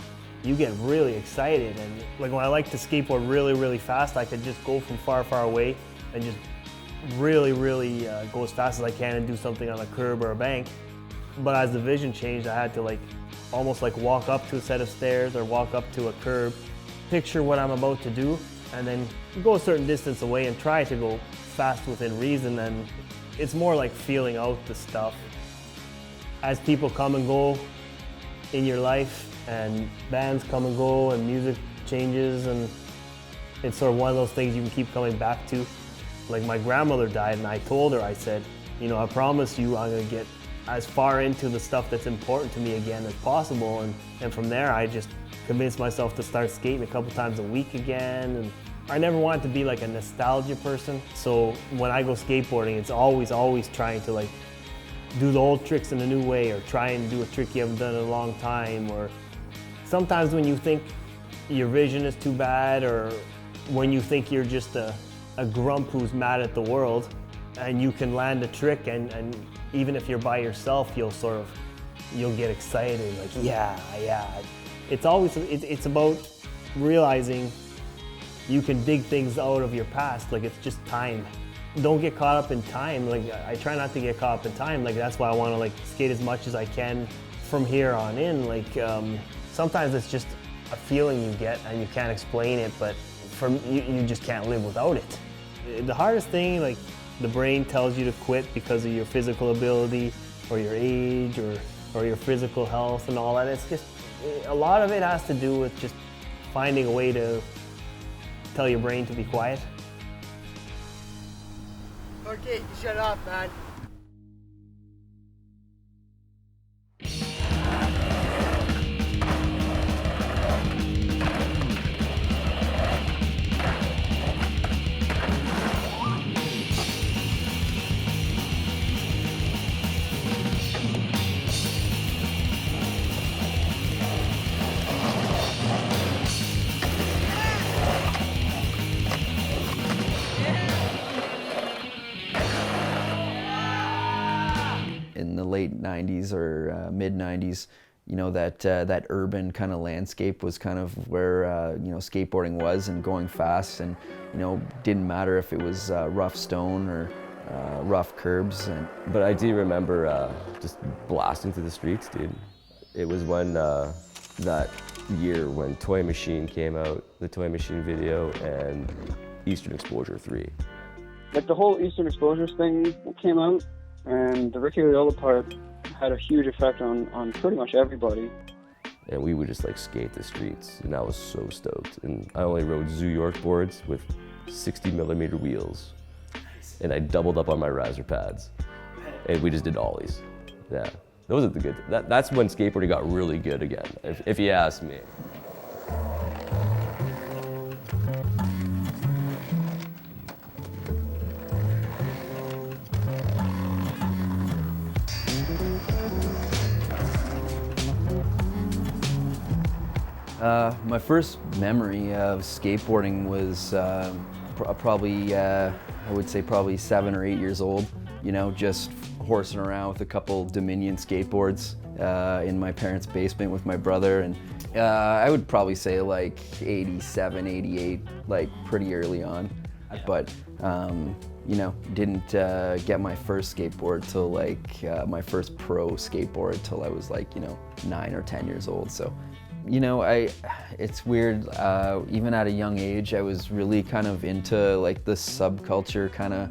Speaker 11: really excited. And like, when I like to skateboard really fast, I could just go from far away and just really go as fast as I can and do something on a curb or a bank. But as the vision changed, I had to like almost like walk up to a set of stairs or walk up to a curb, picture what I'm about to do, and then go a certain distance away and try to go fast within reason. And it's more like feeling out the stuff. As people come and go in your life, and bands come and go, and music changes, and it's sort of one of those things you can keep coming back to. Like my grandmother died and I told her, I said, you know, I promise you I'm gonna get as far into the stuff that's important to me again as possible. And from there, I just convinced myself to start skating a couple times a week again. And I never wanted to be like a nostalgia person. So when I go skateboarding, it's always trying to like do the old tricks in a new way, or try and do a trick you haven't done in a long time. Or sometimes when you think your vision is too bad, or when you think you're just a grump who's mad at the world, and you can land a trick, and even if you're by yourself, you'll get excited, like, yeah. It's about realizing you can dig things out of your past, like it's just time. Don't get caught up in time. Like I try not to get caught up in time. Like that's why I want to like skate as much as I can from here on in. Like sometimes it's just a feeling you get and you can't explain it, but you just can't live without it. The hardest thing, like the brain tells you to quit because of your physical ability or your age or your physical health and all that. It's just, a lot of it has to do with just finding a way to tell your brain to be quiet.
Speaker 12: Okay, shut up, man.
Speaker 14: In the late 90s or mid 90s, you know, that urban kind of landscape was kind of where, you know, skateboarding was, and going fast, and, you know, didn't matter if it was rough stone or rough curbs.
Speaker 8: But I do remember just blasting through the streets, dude. It was when that year when Toy Machine came out, the Toy Machine video, and Eastern Exposure 3.
Speaker 24: Like the whole Eastern Exposures thing came out, and the Ricky Loyola part had a huge effect on pretty much everybody.
Speaker 8: And we would just like skate the streets, and I was so stoked. And I only rode Zoo York boards with 60mm wheels. And I doubled up on my riser pads. And we just did ollies. Yeah, those are the good, that's when skateboarding got really good again, if you ask me.
Speaker 14: My first memory of skateboarding was probably, I would say probably 7 or 8 years old. You know, just horsing around with a couple Dominion skateboards in my parents' basement with my brother. And I would probably say like 87, 88, like pretty early on. But, you know, didn't get my first skateboard till like my first pro skateboard till I was like, you know, 9 or 10 years old. So, you know, it's weird, even at a young age, I was really kind of into like the subculture kind of,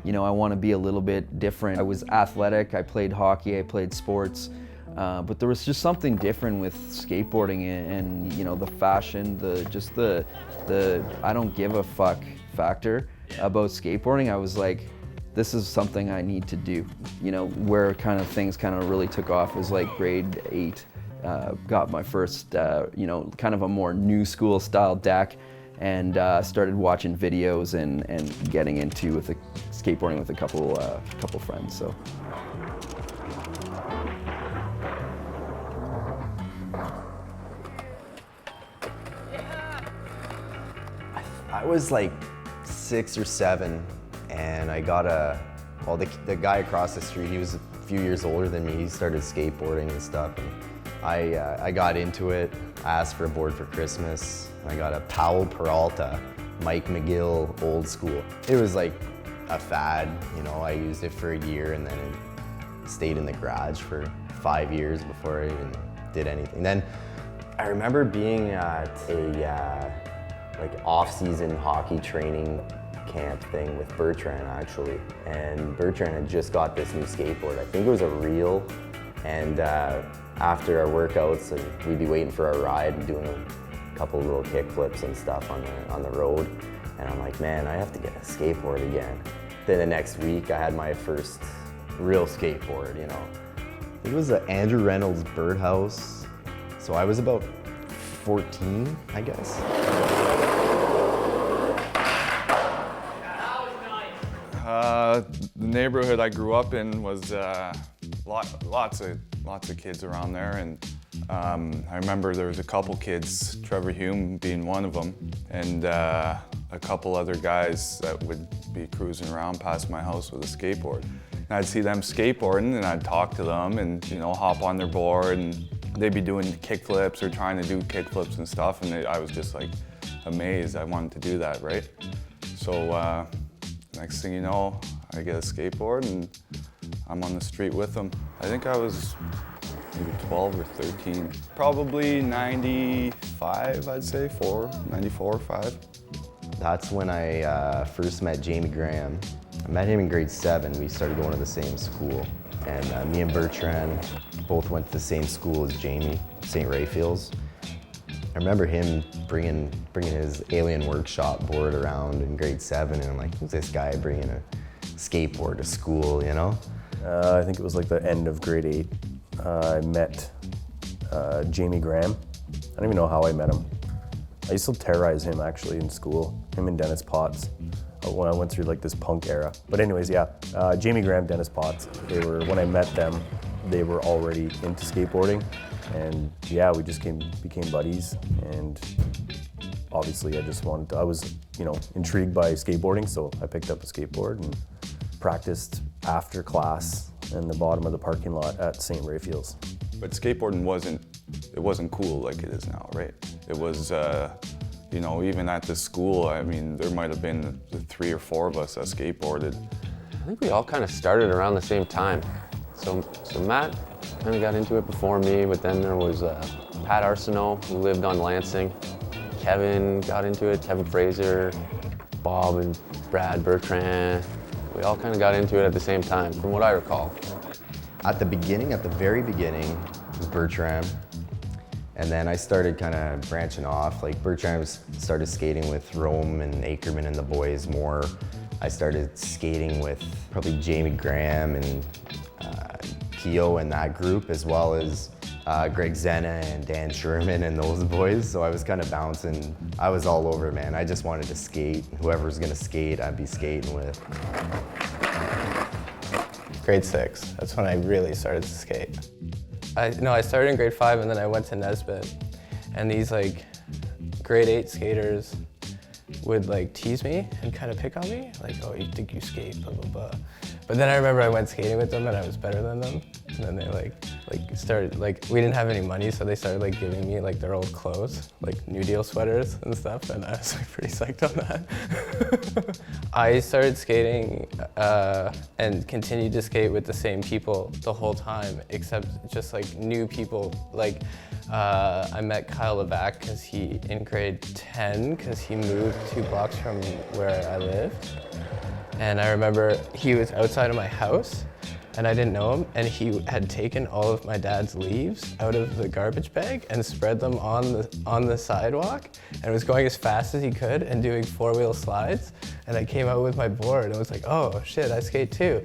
Speaker 14: you know, I want to be a little bit different. I was athletic, I played hockey, I played sports, but there was just something different with skateboarding and you know, the fashion, the I don't give a fuck factor about skateboarding. I was like, this is something I need to do. You know, where kind of things kind of really took off was like grade 8. Got my first, you know, kind of a more new school style deck, and started watching videos and getting into skateboarding with a couple friends. So.
Speaker 17: I was like 6 or 7, and I got well, the guy across the street, he was a few years older than me. He started skateboarding and stuff. And I got into it. I asked for a board for Christmas. I got a Powell Peralta, Mike McGill, old school. It was like a fad, you know. I used it for a year and then it stayed in the garage for 5 years before I even did anything. Then I remember being at a like off-season hockey training camp thing with Bertrand actually, and Bertrand had just got this new skateboard. I think it was a reel, and after our workouts, we'd be waiting for our ride and doing a couple little kick flips and stuff on the road. And I'm like, man, I have to get a skateboard again. Then the next week I had my first real skateboard, you know. It was an Andrew Reynolds Birdhouse. So I was about 14, I guess.
Speaker 1: The neighborhood I grew up in was lots of kids around there, and I remember there was a couple kids, Trevor Hume being one of them, and a couple other guys that would be cruising around past my house with a skateboard. And I'd see them skateboarding, and I'd talk to them, and you know, hop on their board, and they'd be doing kickflips or trying to do kickflips and stuff, and I was just like amazed. I wanted to do that, right? So next thing you know, I get a skateboard and I'm on the street with them. I think I was maybe 12 or 13. Probably 95, I'd say, 94 or 5.
Speaker 17: That's when I first met Jamie Graham. I met him in grade 7. We started going to the same school. And me and Bertrand both went to the same school as Jamie, St. Raphael's. I remember him bringing his Alien Workshop board around in grade 7, and I'm like, who's this guy bringing a skateboard to school, you know?
Speaker 19: I think it was like the end of grade 8. I met Jamie Graham. I don't even know how I met him. I used to terrorize him actually in school, him and Dennis Potts, when I went through like this punk era. But anyways, yeah, Jamie Graham, Dennis Potts, when I met them, they were already into skateboarding. And yeah, we just became buddies, and obviously I was, you know, intrigued by skateboarding, so I picked up a skateboard and practiced after class in the bottom of the parking lot at St. Raphael's.
Speaker 1: But skateboarding wasn't cool like it is now, right? It was, you know, even at the school, I mean, there might have been 3 or 4 of us that skateboarded.
Speaker 20: I think we all kind of started around the same time. So Matt kind of got into it before me, but then there was Pat Arsenault, who lived on Lansing. Kevin got into it, Kevin Fraser, Bob and Brad, Bertrand. We all kind of got into it at the same time, from what I recall.
Speaker 17: At the very beginning, was Bertrand. And then I started kind of branching off. Like Bertrand started skating with Rome and Akerman and the boys more. I started skating with probably Jamie Graham and Keo and that group, as well as Greg Zenha and Dan Sherman and those boys. So I was kind of bouncing. I was all over, man. I just wanted to skate. Whoever was gonna skate, I'd be skating with.
Speaker 23: Grade 6, that's when I really started to skate. I started in grade 5 and then I went to Nesbitt. And these like grade 8 skaters would like tease me and kind of pick on me. Like, oh, you think you skate, blah, blah, blah. But then I remember I went skating with them and I was better than them. And then they like started, like, we didn't have any money, so they started like giving me like their old clothes, like New Deal sweaters and stuff, and I was like pretty psyched on that. I started skating and continued to skate with the same people the whole time, except just like new people. Like I met Kyle Levac in grade 10 because he moved 2 blocks from where I lived. And I remember he was outside of my house and I didn't know him, and he had taken all of my dad's leaves out of the garbage bag and spread them on the sidewalk, and was going as fast as he could and doing 4-wheel slides. And I came out with my board and was like, oh shit, I skate too.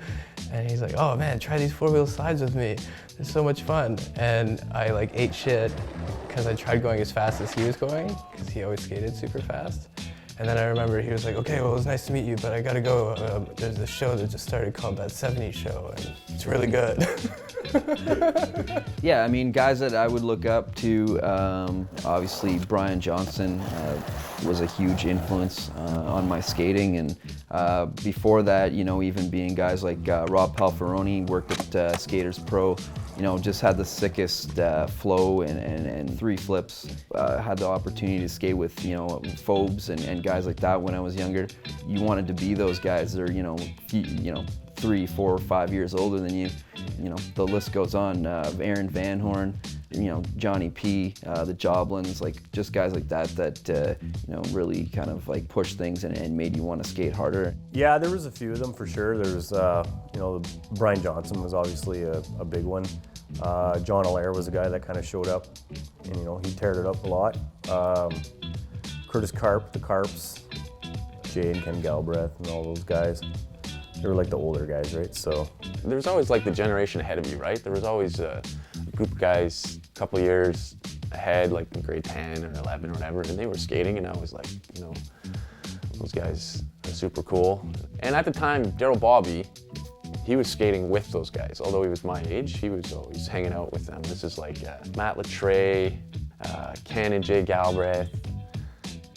Speaker 23: And he's like, oh man, try these 4-wheel slides with me. It's so much fun. And I like ate shit because I tried going as fast as he was going, because he always skated super fast. And then I remember he was like, okay, well, it was nice to meet you, but I gotta go. There's this show that just started called That 70s Show, and it's really good.
Speaker 14: Yeah, I mean, guys that I would look up to, obviously Brian Johnson was a huge influence on my skating. And before that, you know, even being guys like Rob Palfaroni, worked at Skadurz Pro, you know, just had the sickest flow and 3 flips. Had the opportunity to skate with, you know, Phobes and guys like that when I was younger. You wanted to be those guys that are, you know, 3, 4, or 5 years older than you. You know, the list goes on. Aaron Van Horn, you know, Johnny P, the Joblins, like just guys like that, you know, really kind of like pushed things and made you want to skate harder.
Speaker 19: Yeah, there was a few of them for sure. There was, you know, Brian Johnson was obviously a big one. John Allaire was a guy that kind of showed up, and, you know, he teared it up a lot. Curtis Karp, the Carps, Shea and Ken Galbraith and all those guys. They were like the older guys, right? So
Speaker 20: there was always like the generation ahead of you, right? There was always a group of guys a couple of years ahead, like in grade 10 or 11 or whatever, and they were skating, and I was like, you know, those guys are super cool. And at the time, Darryl Bobbie, he was skating with those guys. Although he was my age, he was always hanging out with them. This is like Matt Latreille, Ken and Jay Galbraith,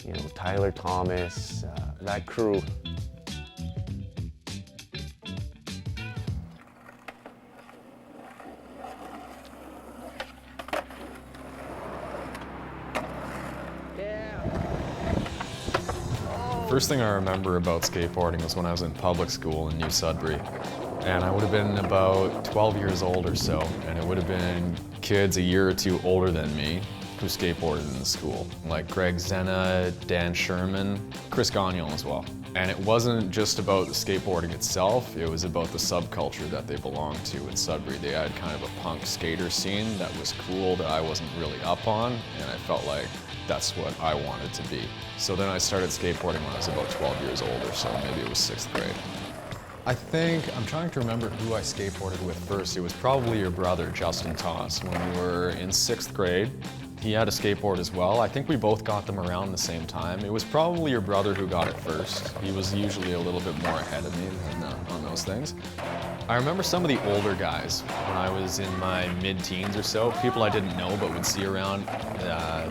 Speaker 20: you know, Tyler Thomas, that crew.
Speaker 2: First thing I remember about skateboarding was when I was in public school in New Sudbury. And I would have been about 12 years old or so, and it would have been kids a year or two older than me who skateboarded in the school, like Greg Zenha, Dan Sherman, Chris Gagnon as well. And it wasn't just about the skateboarding itself, it was about the subculture that they belonged to in Sudbury. They had kind of a punk skater scene that was cool that I wasn't really up on, and I felt like that's what I wanted to be. So then I started skateboarding when I was about 12 years old or so, maybe it was 6th grade. I think, I'm trying to remember who I skateboarded with first. It was probably your brother, Justin Toss, when we were in 6th grade. He had a skateboard as well. I think we both got them around the same time. It was probably your brother who got it first. He was usually a little bit more ahead of me on those things. I remember some of the older guys when I was in my mid-teens or so, people I didn't know but would see around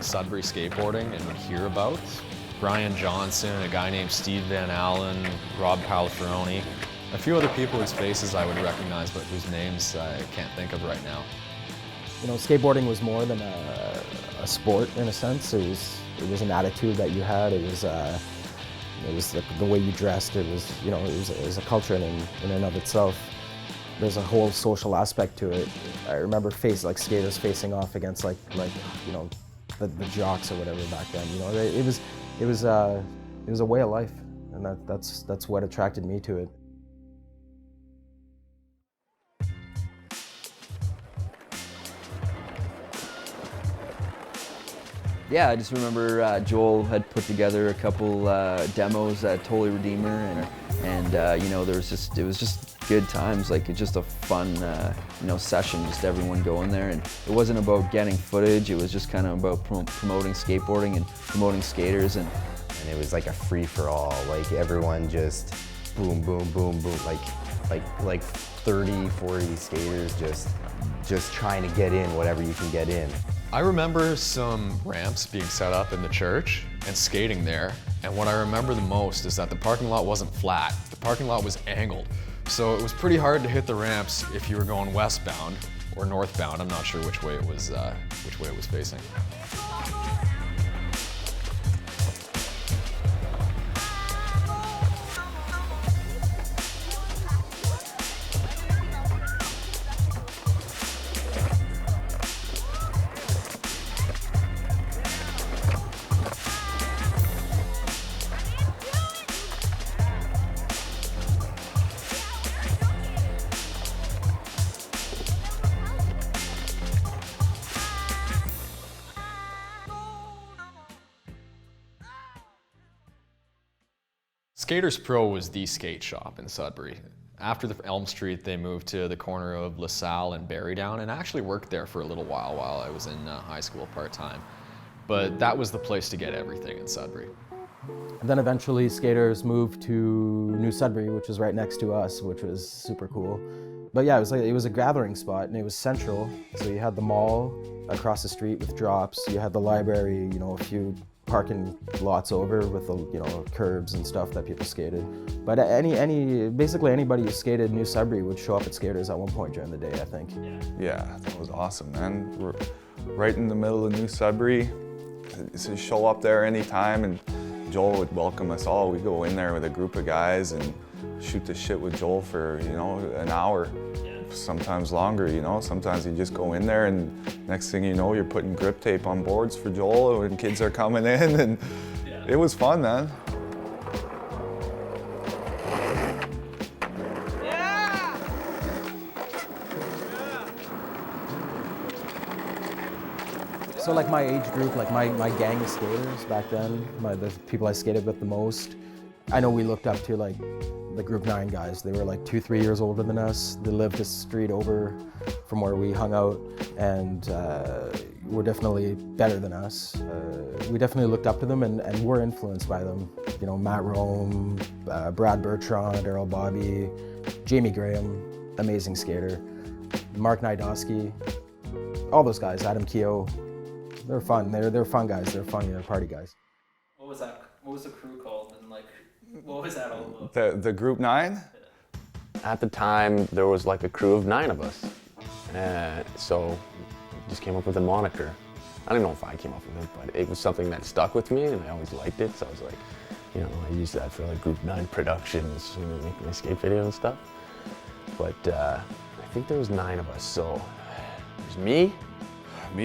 Speaker 2: Sudbury skateboarding and would hear about. Brian Johnson, a guy named Steve Van Allen, Rob Palaferoni. A few other people whose faces I would recognize but whose names I can't think of right now.
Speaker 22: You know, skateboarding was more than a sport in a sense. It was an attitude that you had. It was the way you dressed. It was, you know, it was a culture in and of itself. There's a whole social aspect to it. I remember skaters facing off against like you know, the jocks or whatever back then. You know, it was a way of life, and that's what attracted me to it.
Speaker 14: Yeah, I just remember Joel had put together a couple demos at Totally Redeemer, and you know, it was just good times. Like, it's just a fun you know, session, just everyone going there, and it wasn't about getting footage. It was just kind of about promoting skateboarding and promoting skaters, and
Speaker 17: it was like a free for all. Like, everyone just boom, boom, boom, boom, like 30, 40 skaters just trying to get in whatever you can get in.
Speaker 2: I remember some ramps being set up in the church and skating there, and what I remember the most is that the parking lot wasn't flat. The parking lot was angled, so it was pretty hard to hit the ramps if you were going westbound or northbound. I'm not sure which way it was facing. Skadurz Pro was the skate shop in Sudbury. After the Elm Street, they moved to the corner of Lasalle and Barrydown, and I actually worked there for a little while I was in high school part-time. But that was the place to get everything in Sudbury.
Speaker 22: And then eventually Skadurz moved to New Sudbury, which was right next to us, which was super cool. But yeah, it was a gathering spot, and it was central. So you had the mall across the street with drops. You had the library, you know, a few parking lots over with the, you know, curbs and stuff that people skated. But basically anybody who skated New Sudbury would show up at Skadurz at one point during the day, I think.
Speaker 1: Yeah, that was awesome, man. We're right in the middle of New Sudbury. So show up there anytime, and Joel would welcome us all. We'd go in there with a group of guys and shoot the shit with Joel for, you know, an hour. Sometimes longer, you know. Sometimes you just go in there and next thing you know, you're putting grip tape on boards for Joel when kids are coming in, and it was fun, man.
Speaker 22: So like my age group, like my gang of skaters back then, the people I skated with the most, I know we looked up to like the Group 9 guys. They were like 2-3 years older than us. They lived a street over from where we hung out, and were definitely better than us. We definitely looked up to them and were influenced by them. You know, Matt Rome, Bertrand, Darryl Bobbie, Jamie Graham, amazing skater, Mark Gniazdoski, all those guys, Adam Keogh. They're fun. They're fun guys. They're funny. They're party guys.
Speaker 13: What was that? What was the crew called? And like, what was that all about?
Speaker 1: The Group 9?
Speaker 20: At the time, there was like a crew of 9 of us. So just came up with a moniker. I don't know if I came up with it, but it was something that stuck with me and I always liked it. So I was like, you know, I used that for like Group 9 Productions, you know, making my skate video and stuff. But I think there was 9 of us. So there's me,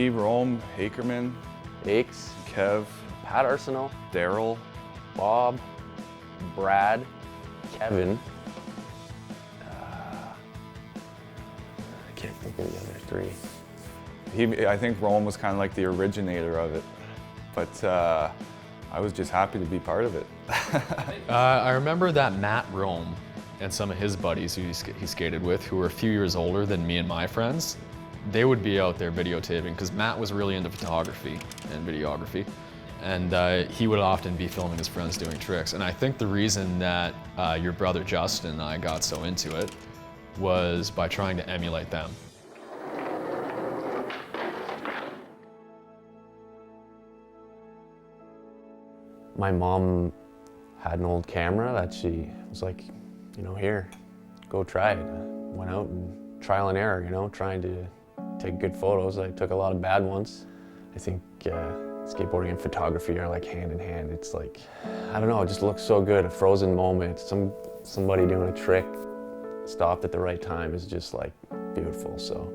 Speaker 1: Rome, Hakerman,
Speaker 20: Akes,
Speaker 1: Kev,
Speaker 20: Pat Arsenault,
Speaker 1: Darryl,
Speaker 20: Bob, Brad, Kevin. I can't think of the other 3.
Speaker 1: I think Rome was kind of like the originator of it, but I was just happy to be part of it.
Speaker 2: I remember that Matt Rome and some of his buddies who he skated with, who were a few years older than me and my friends, they would be out there videotaping, because Matt was really into photography and videography, and he would often be filming his friends doing tricks. And I think the reason that your brother Justin and I got so into it was by trying to emulate them.
Speaker 20: My mom had an old camera that she was like, you know, here, go try it. Went out and trial and error, you know, trying to take good photos. I took a lot of bad ones. I think skateboarding and photography are like hand in hand. It's like, I don't know, it just looks so good. A frozen moment, somebody doing a trick, stopped at the right time is just like beautiful. So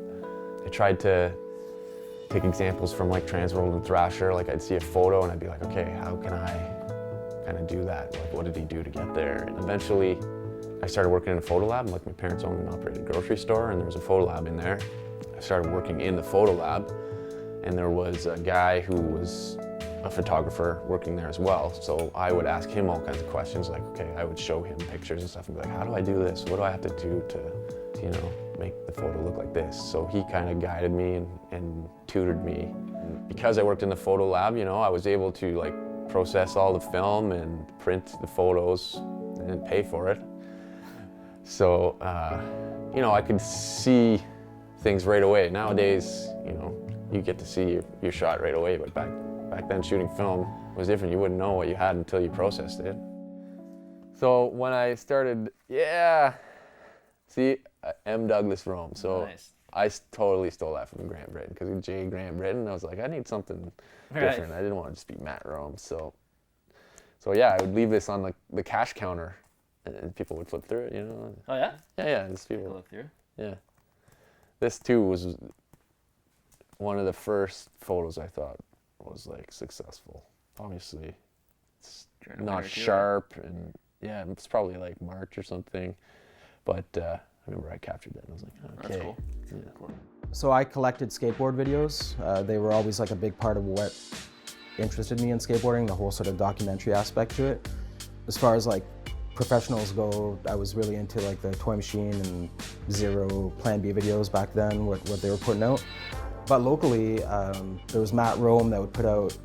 Speaker 20: I tried to take examples from like Transworld and Thrasher. Like I'd see a photo and I'd be like, okay, how can I kind of do that? Like what did he do to get there? And eventually I started working in a photo lab. Like my parents owned and operated a grocery store and there was a photo lab in there. I started working in the photo lab and there was a guy who was a photographer working there as well. So I would ask him all kinds of questions. Like, okay, I would show him pictures and stuff and be like, how do I do this? What do I have to do to, you know, make the photo look like this? So he kind of guided me and tutored me. And because I worked in the photo lab, you know, I was able to like process all the film and print the photos and pay for it. So, you know, I could see things right away. Nowadays, you know, you get to see your shot right away, but back then shooting film was different. You wouldn't know what you had until you processed it. So when I started, see, M. Douglas Rome. So nice. I totally stole that from Grant Britton, because J. Grant Britton, I was like, I need something different. I didn't want to just be Matt Rome. So yeah, I would leave this on the cash counter and people would flip through it, you know.
Speaker 13: Oh yeah?
Speaker 20: Yeah, just people
Speaker 13: look through.
Speaker 20: Yeah. This too was one of the first photos I thought was like successful. Obviously, it's not sharp, and yeah, it's probably like March or something. But I remember I captured that and I was like, okay.
Speaker 13: That's cool.
Speaker 20: Yeah.
Speaker 13: Cool.
Speaker 22: So I collected skateboard videos. They were always like a big part of what interested me in skateboarding, the whole sort of documentary aspect to it. As far as like professionals go, I was really into like the Toy Machine and Zero Plan B videos back then, what they were putting out. But locally, there was Matt Rome that would put out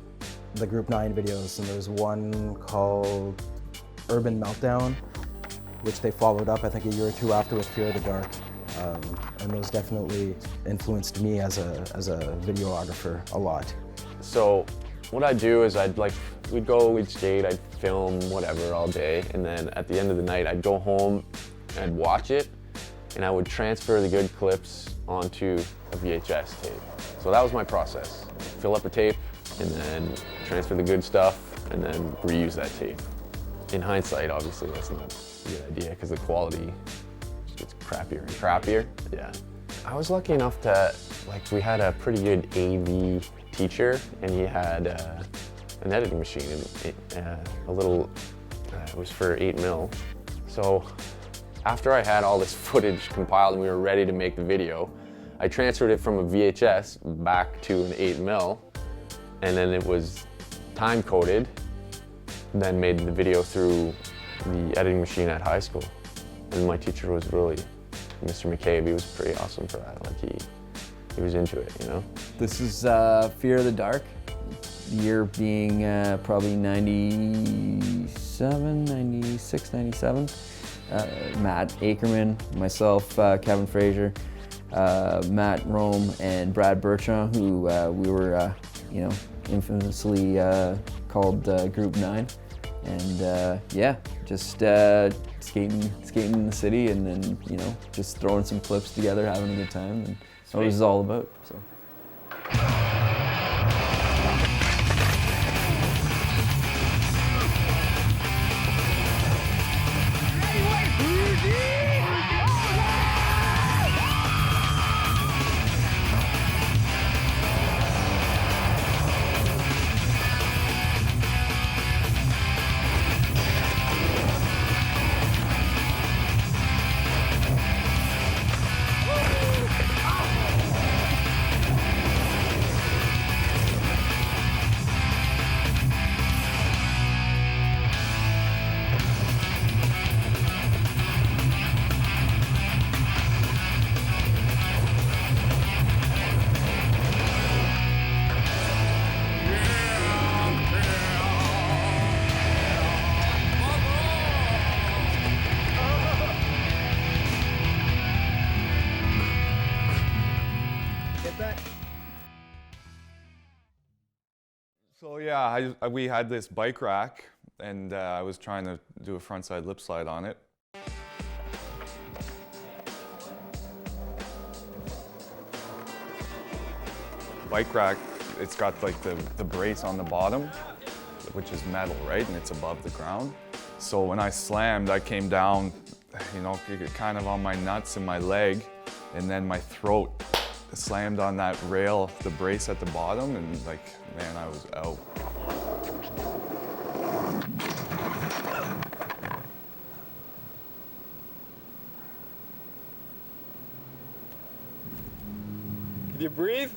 Speaker 22: the Group 9 videos, and there was one called Urban Meltdown, which they followed up, I think, a year or two after with Fear of the Dark. And those definitely influenced me as a videographer a lot.
Speaker 20: So what I'd do is we'd skate, I'd film whatever all day, and then at the end of the night, I'd go home, I'd watch it, and I would transfer the good clips onto a VHS tape. So that was my process. Fill up a tape, and then transfer the good stuff, and then reuse that tape. In hindsight, obviously, that's not a good idea, because the quality gets crappier and crappier. Yeah. I was lucky enough to, we had a pretty good AV teacher, and he had an editing machine, and it was for 8mm. So after I had all this footage compiled and we were ready to make the video, I transferred it from a VHS back to an 8mm, and then it was time coded, then made the video through the editing machine at high school. And my teacher was really, Mr. McCabe, he was pretty awesome for that. Like he was into it, you know?
Speaker 14: This is Fear of the Dark, the year being probably 97, 96, 97. Matt Akerman, myself, Kevin Frazier, Matt Rome, and Brad Bertrand, who we were, you know, infamously called Group 9. And yeah, just skating in the city, and then, you know, just throwing some flips together, having a good time, and that's what this is all about. So.
Speaker 1: So yeah, we had this bike rack, and I was trying to do a frontside lip slide on it. Bike rack, it's got like the brace on the bottom, which is metal, right? And it's above the ground. So when I slammed, I came down, you know, kind of on my nuts and my leg, and then my throat slammed on that rail, the brace at the bottom, and like, man, I was out.
Speaker 12: Can you breathe?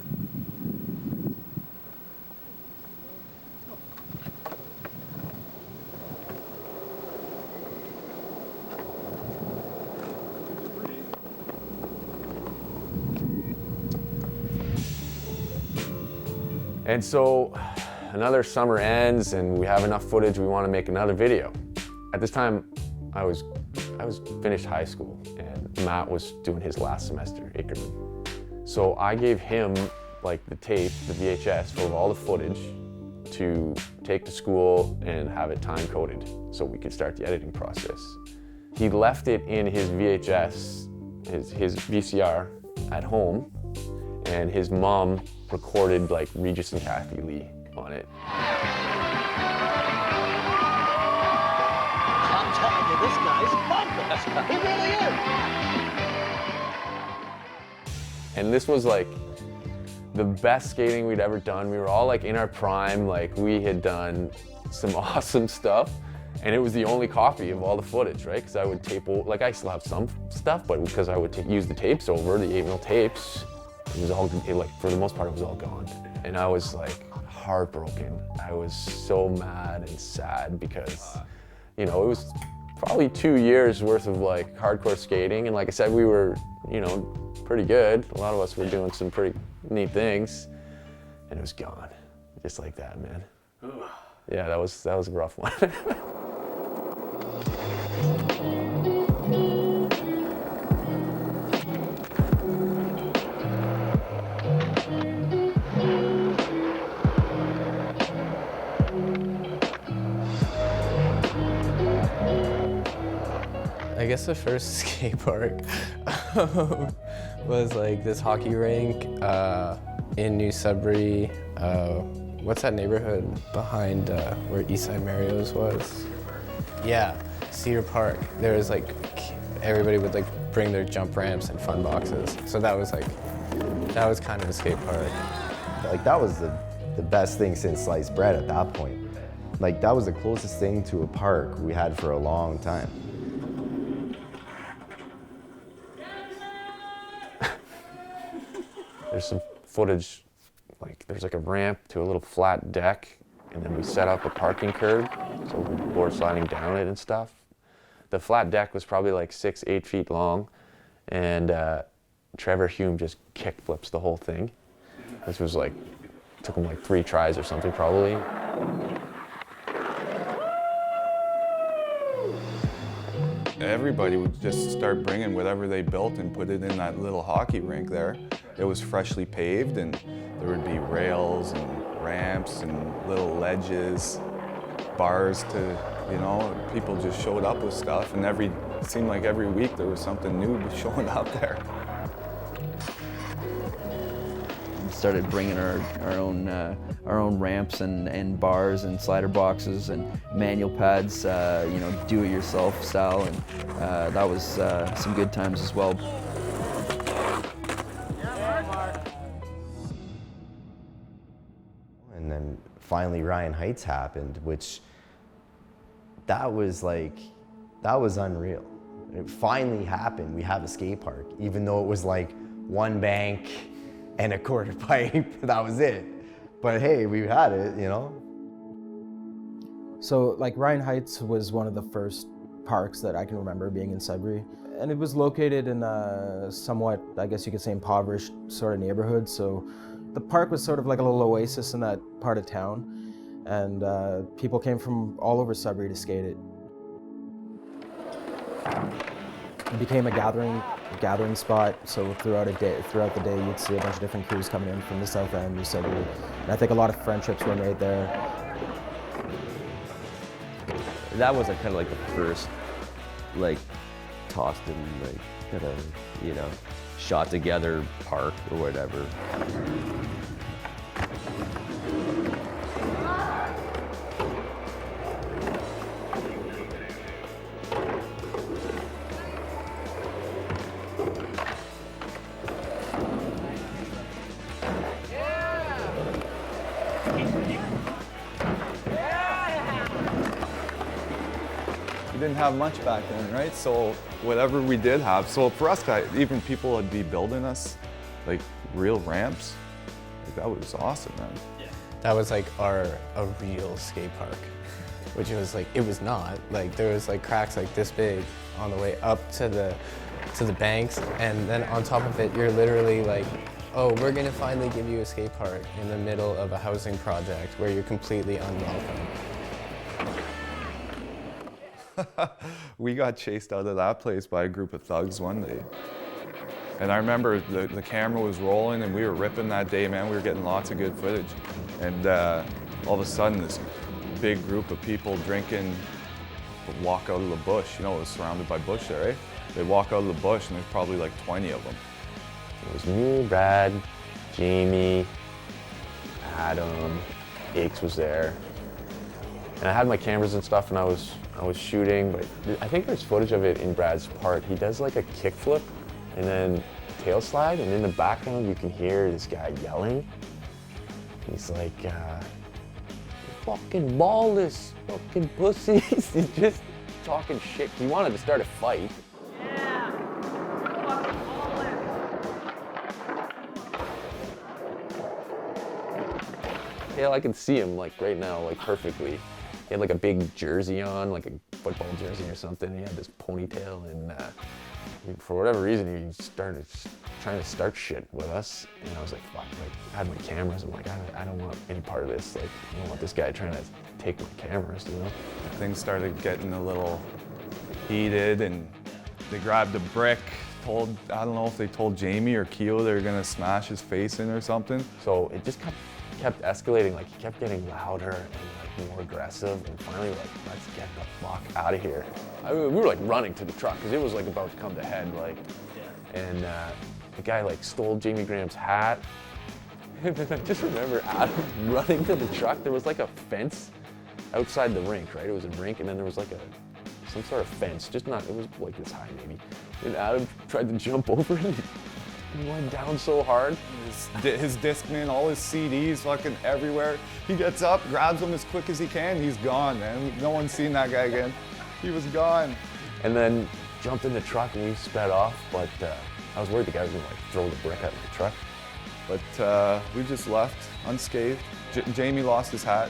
Speaker 20: And so another summer ends and we have enough footage, we want to make another video. At this time, I was finished high school and Matt was doing his last semester, Ackerman. So I gave him like the tape, the VHS full of all the footage to take to school and have it time coded so we could start the editing process. He left it in his VHS, his VCR at home, and his mom recorded like Regis and Kathy Lee on it.
Speaker 12: I'm telling you, this guy's fabulous. He really is.
Speaker 20: And this was like the best skating we'd ever done. We were all like in our prime, like we had done some awesome stuff. And it was the only copy of all the footage, right? Because I would tape, like I still have some stuff, but because I would use the tapes over, the 8mm tapes, it was all, like for the most part, it was all gone. And I was like heartbroken. I was so mad and sad because, you know, it was probably 2 years worth of like hardcore skating. And like I said, we were, you know, pretty good. A lot of us were doing some pretty neat things, and it was gone. Just like that, man. Yeah, that was a rough one.
Speaker 23: I guess the first skate park was like this hockey rink in New Sudbury. What's that neighborhood behind where Eastside Mario's was? Yeah, Cedar Park. There was like, everybody would like bring their jump ramps and fun boxes. So that was kind of a skate park.
Speaker 17: Like that was the best thing since sliced bread at that point. Like that was the closest thing to a park we had for a long time.
Speaker 20: There's some footage, like there's like a ramp to a little flat deck, and then we set up a parking curb, so we're board sliding down it and stuff. The flat deck was probably like 6-8 feet long, and Trevor Hume just kick flips the whole thing. This was like, took him like 3 tries or something probably.
Speaker 1: Everybody would just start bringing whatever they built and put it in that little hockey rink there. It was freshly paved, and there would be rails and ramps and little ledges, bars to, you know, people just showed up with stuff, and it seemed like every week there was something new showing up there.
Speaker 14: We started bringing our own ramps and bars and slider boxes and manual pads, you know, do-it-yourself style, and that was some good times as well.
Speaker 17: And then finally Ryan Heights happened, which that was unreal. It finally happened. We have a skate park, even though it was like one bank and a quarter pipe, that was it. But hey, we had it, you know?
Speaker 22: So like Ryan Heights was one of the first parks that I can remember being in Sudbury. And it was located in a somewhat, I guess you could say, impoverished sort of neighborhood. So the park was sort of like a little oasis in that part of town. And people came from all over Sudbury to skate it. It became a gathering spot. So throughout the day, you'd see a bunch of different crews coming in from the south end of Sudbury. And I think a lot of friendships were made there.
Speaker 8: That was kind of like the first, like, tossed in, like, kind of, you know, shot together park or whatever.
Speaker 1: We didn't have much back then, right? So whatever we did have, so for us, even people would be building us like real ramps. Like, that was awesome, man.
Speaker 23: Yeah. That was like a real skate park, which was like, it was not. Like there was like cracks like this big on the way up to the banks, and then on top of it, you're literally like, oh, we're gonna finally give you a skate park in the middle of a housing project where you're completely unwelcome.
Speaker 1: We got chased out of that place by a group of thugs one day. And I remember the camera was rolling and we were ripping that day, man. We were getting lots of good footage. And all of a sudden, this big group of people drinking would walk out of the bush. You know, it was surrounded by bush there, right? They walk out of the bush and there's probably like 20 of them.
Speaker 20: It was me, Brad, Jamie, Adam, Aches was there. And I had my cameras and stuff, and I was shooting, but I think there's footage of it in Brad's part. He does like a kickflip and then tail slide, and in the background you can hear this guy yelling. He's like, fucking ballless, fucking pussies. He's just talking shit. He wanted to start a fight.
Speaker 12: Yeah, fucking ballless.
Speaker 20: Yeah, I can see him like right now, like perfectly. He had like a big jersey on, like a football jersey or something. He had this ponytail, and for whatever reason, he started trying to start shit with us. And I was like, fuck, like, I had my cameras. I'm like, I don't want any part of this. Like, I don't want this guy trying to take my cameras, you know?
Speaker 1: Things started getting a little heated, and they grabbed a brick. I don't know if they told Jamie or Keo they were gonna smash his face in or something.
Speaker 20: So it just kept escalating. Like, he kept getting louder and like more aggressive, and finally like, let's get the fuck out of here. We were like running to the truck because it was like about to come to head, like. And the guy like stole Jamie Graham's hat. And then I just remember Adam running to the truck. There was like a fence outside the rink, right? It was a rink, and then there was like some sort of fence, just not, it was like this high maybe. And Adam tried to jump over it. He went down so hard.
Speaker 1: His Discman, all his CDs fucking everywhere. He gets up, grabs them as quick as he can, he's gone, man. No one's seen that guy again. He was gone.
Speaker 20: And then jumped in the truck and we sped off, but I was worried the guy was gonna like throw the brick at the truck.
Speaker 1: But we just left unscathed. Jamie lost his hat.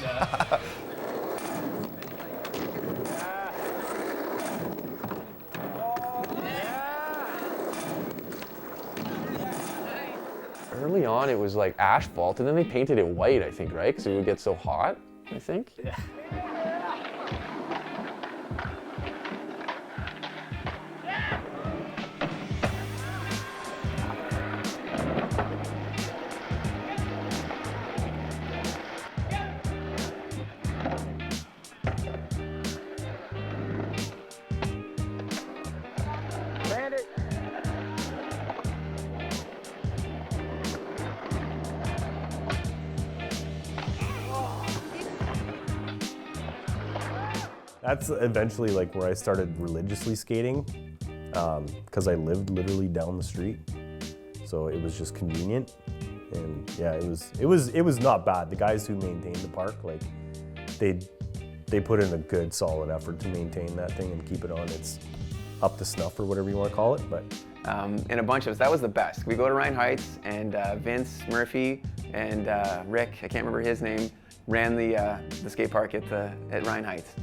Speaker 12: Yeah.
Speaker 20: early on it was like asphalt, and then they painted it white, I think, right? Because it would get so hot, I think. Yeah.
Speaker 19: That's eventually like where I started religiously skating, because I lived literally down the street, so it was just convenient. And yeah, it was not bad. The guys who maintained the park, like they put in a good solid effort to maintain that thing and keep it on its up to snuff or whatever you want to call it. But
Speaker 4: and a bunch of us, that was the best. We go to Ryan Heights, and Vince Murphy and Rick, I can't remember his name, ran the skate park at Ryan Heights.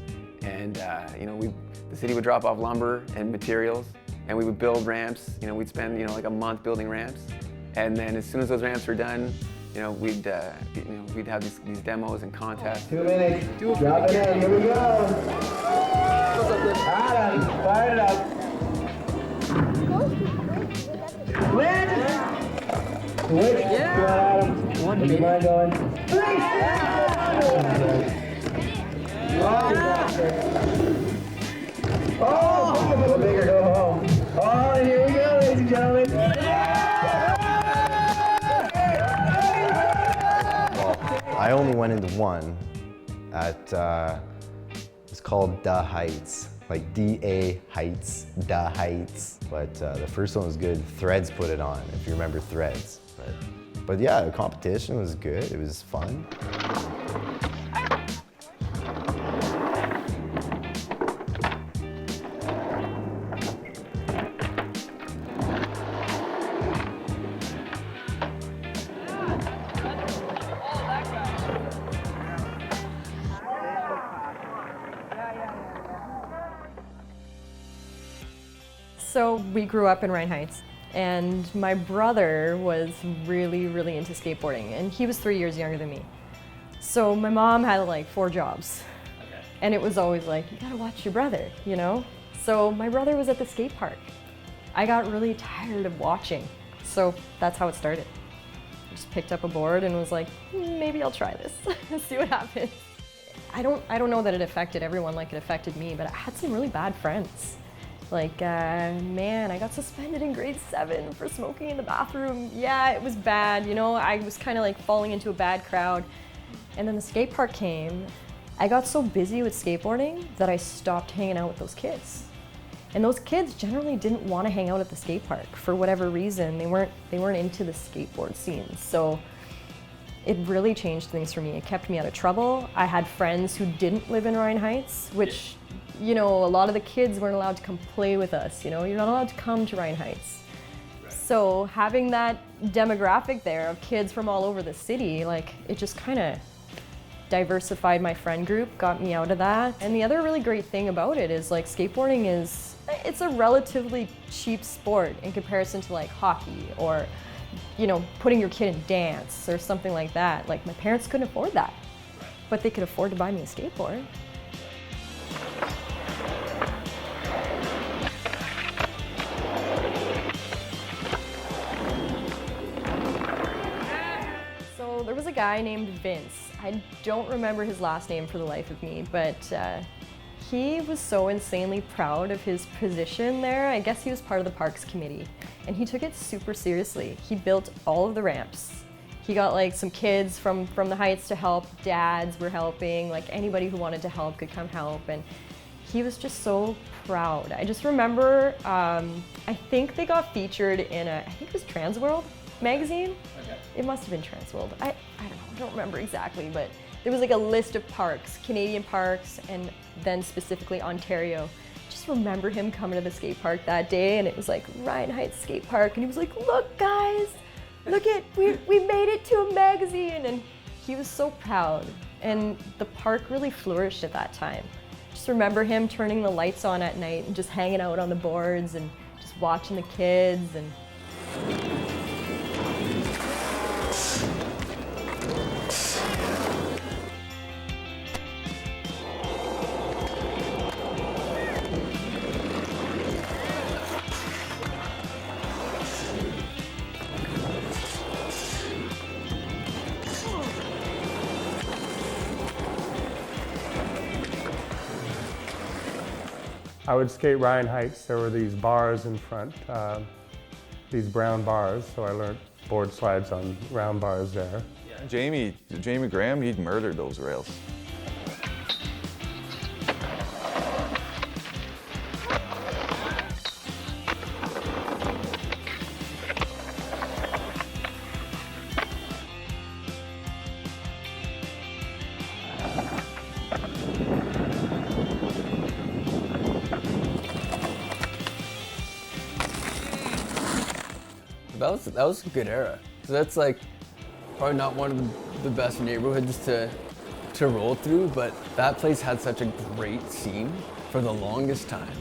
Speaker 4: And you know, the city would drop off lumber and materials, and we would build ramps. You know, we'd spend like a month building ramps, and then as soon as those ramps were done, you know, we'd have these demos and contests.
Speaker 6: 2 minutes. Drop it in. Here we go. Adam, fire it up. Win. Switch. Yeah. Adam. One. Keep your mind going. 3. Oh, bigger, go home. Oh, here we go, ladies and gentlemen.
Speaker 17: Well, I only went into one at, it's called Da Heights, like D-A Heights, Da Heights. But the first one was good. Threads put it on, if you remember Threads. But yeah, the competition was good. It was fun.
Speaker 9: So we grew up in Ryan Heights, and my brother was really, really into skateboarding, and he was 3 years younger than me. So my mom had like 4 jobs, and it was always like, you gotta watch your brother, you know? So my brother was at the skate park. I got really tired of watching, so that's how it started. I just picked up a board and was like, maybe I'll try this, see what happens. I don't know that it affected everyone like it affected me, but I had some really bad friends. Like, man, I got suspended in grade 7 for smoking in the bathroom. Yeah, it was bad, you know, I was kind of like falling into a bad crowd. And then the skate park came. I got so busy with skateboarding that I stopped hanging out with those kids. And those kids generally didn't want to hang out at the skate park for whatever reason. They weren't into the skateboard scene. So it really changed things for me. It kept me out of trouble. I had friends who didn't live in Ryan Heights, which, you know, a lot of the kids weren't allowed to come play with us, you know, you're not allowed to come to Ryan Heights. Right. So having that demographic there of kids from all over the city, like, it just kind of diversified my friend group, got me out of that. And the other really great thing about it is, like, skateboarding it's a relatively cheap sport in comparison to like hockey or, you know, putting your kid in dance or something like that. Like, my parents couldn't afford that, but they could afford to buy me a skateboard. There was a guy named Vince. I don't remember his last name for the life of me, but he was so insanely proud of his position there. I guess he was part of the parks committee, and he took it super seriously. He built all of the ramps. He got like some kids from the Heights to help, dads were helping, like anybody who wanted to help could come help, and he was just so proud. I just remember, I think they got featured in I think it was Transworld magazine. Okay. It must have been Transworld. I don't know, I don't remember exactly, but there was like a list of parks, Canadian parks, and then specifically Ontario. Just remember him coming to the skate park that day, and it was like Ryan Heights Skate Park, and he was like, look guys, look at, we made it to a magazine, and he was so proud. And the park really flourished at that time. Just remember him turning the lights on at night and just hanging out on the boards and just watching the kids. And
Speaker 3: I would skate Ryan Heights. There were these bars in front, these brown bars, so I learned board slides on round bars there.
Speaker 1: Jamie Graham, he'd murdered those rails.
Speaker 10: That was a good era. So that's like probably not one of the best neighborhoods to roll through, but that place had such a great scene for the longest time.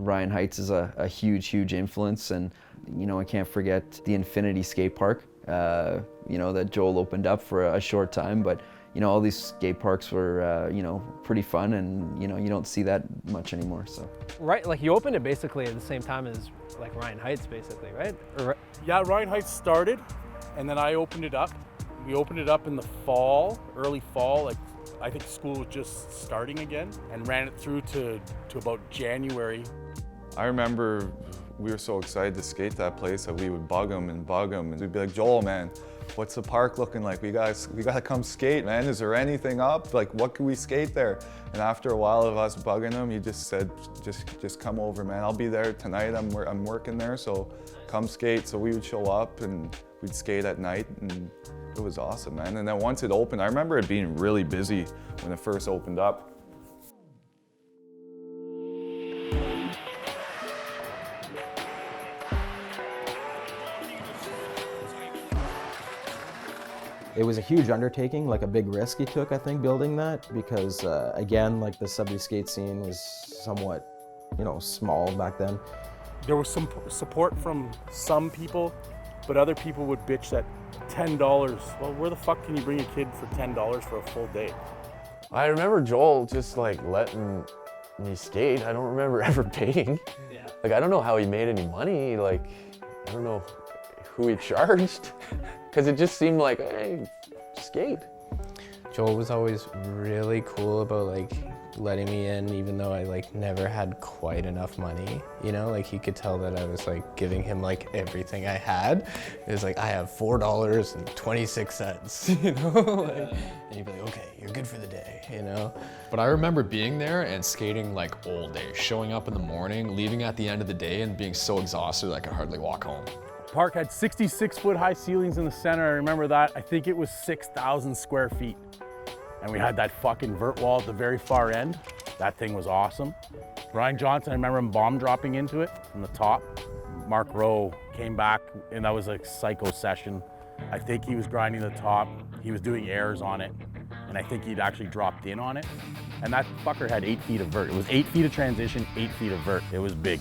Speaker 14: Ryan Heights is a huge influence, and you know, I can't forget the Infinity Skate Park, you know, that Joel opened up for a short time, but you know, all these skate parks were, you know, pretty fun, and you know, you don't see that much anymore, so.
Speaker 15: Right, like you opened it basically at the same time as like Ryan Heights basically, right?
Speaker 16: Yeah, Ryan Heights started, and then I opened it up. We opened it up in the fall, early fall, like I think school was just starting again, and ran it through to about January.
Speaker 1: I remember we were so excited to skate that place that we would bug him, and we'd be like, Joel, man, what's the park looking like? We gotta come skate, man. Is there anything up? Like, what can we skate there? And after a while of us bugging him, he just said, just come over, man. I'll be there tonight. I'm working there, so come skate. So we would show up and we'd skate at night, and it was awesome, man. And then once it opened, I remember it being really busy when it first opened up.
Speaker 22: It was a huge undertaking, like a big risk he took, I think, building that, because again, like the Sudbury skate scene was somewhat, you know, small back then.
Speaker 16: There was some support from some people, but other people would bitch that $10, well, where the fuck can you bring a kid for $10 for a full day?
Speaker 20: I remember Joel just like letting me skate. I don't remember ever paying.
Speaker 15: Yeah.
Speaker 20: Like, I don't know how he made any money. Like, I don't know who he charged. Because it just seemed like, hey, skate.
Speaker 23: Joel was always really cool about like letting me in, even though I like never had quite enough money. You know, like he could tell that I was like giving him like everything I had. It was like, I have $4.26, you know? Like, and he'd be like, okay, you're good for the day, you know?
Speaker 2: But I remember being there and skating like all day, showing up in the morning, leaving at the end of the day, and being so exhausted that I could hardly walk home.
Speaker 16: Park had 66-foot high ceilings in the center. I remember that. I think it was 6,000 square feet. And we had that fucking vert wall at the very far end. That thing was awesome. Brian Johnson, I remember him bomb dropping into it from the top. Mark Rowe came back, and that was a psycho session. I think he was grinding the top. He was doing airs on it, and I think he'd actually dropped in on it. And that fucker had 8 feet of vert. It was 8 feet of transition, 8 feet of vert. It was big.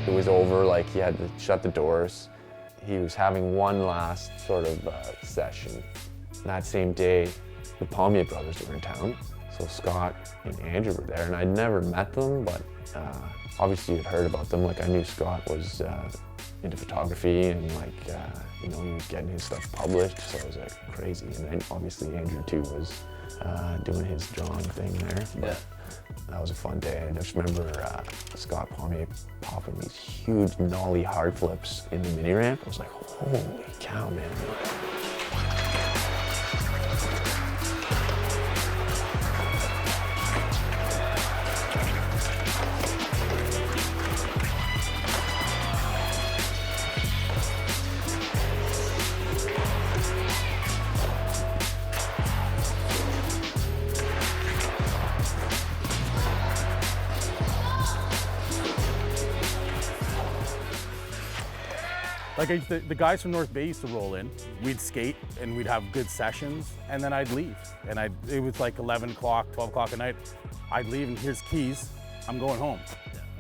Speaker 20: It was over, like he had to shut the doors. He was having one last sort of session. That same day, the Palmier brothers were in town. So Scott and Andrew were there, and I'd never met them, but obviously you'd heard about them. Like, I knew Scott was into photography, and like, you know, he was getting his stuff published, so it was like crazy. And then obviously Andrew too was doing his drawing thing there. But that was a fun day. I just remember Scott Palmier popping these huge nollie hard flips in the mini ramp. I was like, holy cow, man.
Speaker 16: Like the guys from North Bay used to roll in. We'd skate and we'd have good sessions, and then I'd leave. And it was like 11 o'clock, 12 o'clock at night. I'd leave and here's keys, I'm going home.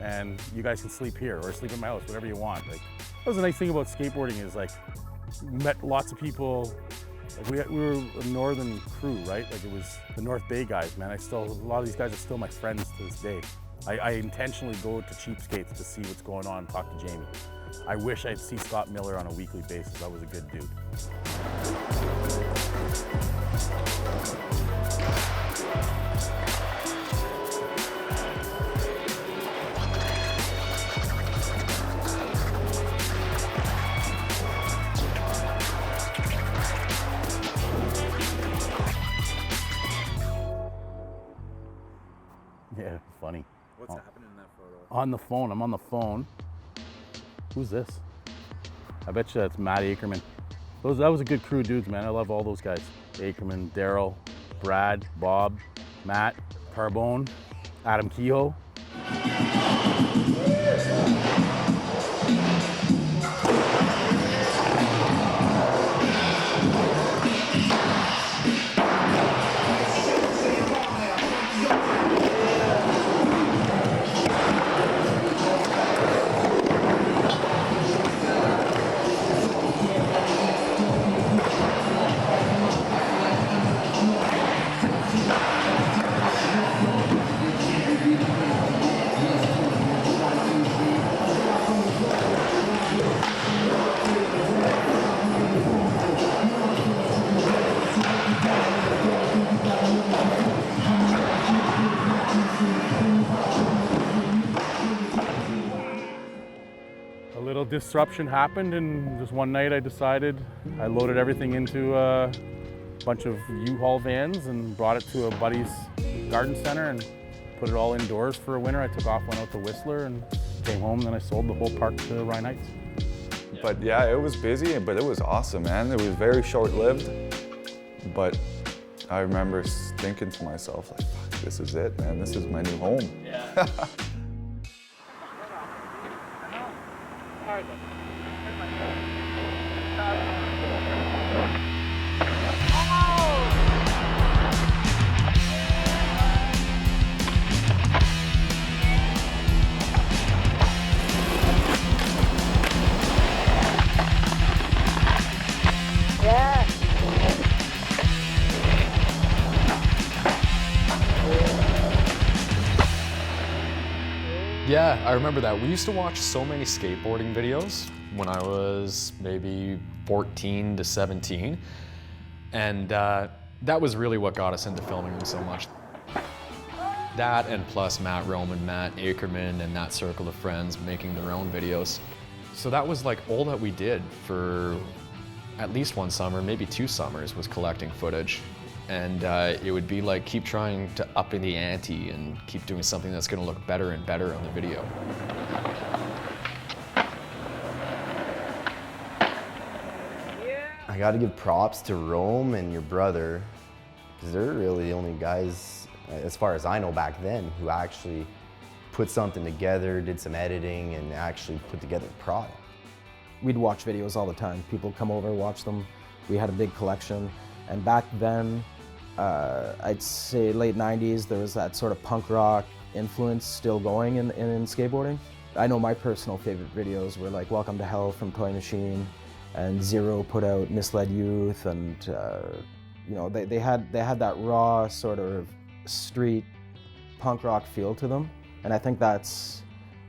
Speaker 16: And you guys can sleep here or sleep in my house, whatever you want. Like, that was the nice thing about skateboarding is like, met lots of people. Like we were a northern crew, right? Like it was the North Bay guys, man. A lot of these guys are still my friends to this day. I intentionally go to Cheapskates to see what's going on and talk to Jamie. I wish I'd see Scott Miller on a weekly basis. That was a good dude. Yeah, funny.
Speaker 13: What's happening in that photo?
Speaker 16: On the phone, I'm on the phone. Who's this? I bet you that's Matt Akerman. That was a good crew of dudes, man. I love all those guys. Akerman, Darryl, Brad, Bob, Matt, Carbone, Adam Kehoe. Disruption happened, and just one night I loaded everything into a bunch of U-Haul vans and brought it to a buddy's garden center and put it all indoors for a winter. I took off, went out to Whistler and came home, and then I sold the whole park to Ryan Heights.
Speaker 1: But yeah, it was busy, but it was awesome, man. It was very short-lived, but I remember thinking to myself, like, fuck, this is it, man. This is my new home. Yeah.
Speaker 2: Yeah, I remember that. We used to watch so many skateboarding videos when I was maybe 14 to 17. And that was really what got us into filming them so much. That and plus Matt Roman, Matt Akerman, and that circle of friends making their own videos. So that was like all that we did for at least one summer, maybe 2 summers, was collecting footage. And it would be like keep trying to up in the ante and keep doing something that's going to look better and better on the video.
Speaker 17: I got to give props to Rome and your brother, because they're really the only guys, as far as I know back then, who actually put something together, did some editing, and actually put together a product.
Speaker 22: We'd watch videos all the time. People come over, watch them. We had a big collection. And back then, I'd say late 90s, there was that sort of punk rock influence still going in skateboarding. I know my personal favorite videos were like Welcome to Hell from Toy Machine, and Zero put out Misled Youth, and you know, they had that raw sort of street punk rock feel to them. And I think that's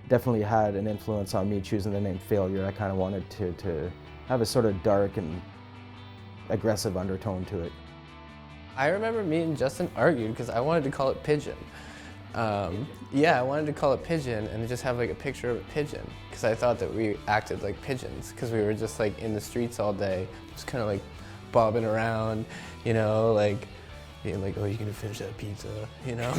Speaker 22: definitely had an influence on me choosing the name Failure. I kind of wanted to have a sort of dark and aggressive undertone to it.
Speaker 23: I remember me and Justin argued because I wanted to call it Pigeon. Yeah, I wanted to call it Pigeon and just have like a picture of a pigeon, because I thought that we acted like pigeons, because we were just like in the streets all day, just kind of like bobbing around, you know, like being like, oh, you gonna finish that pizza, you know,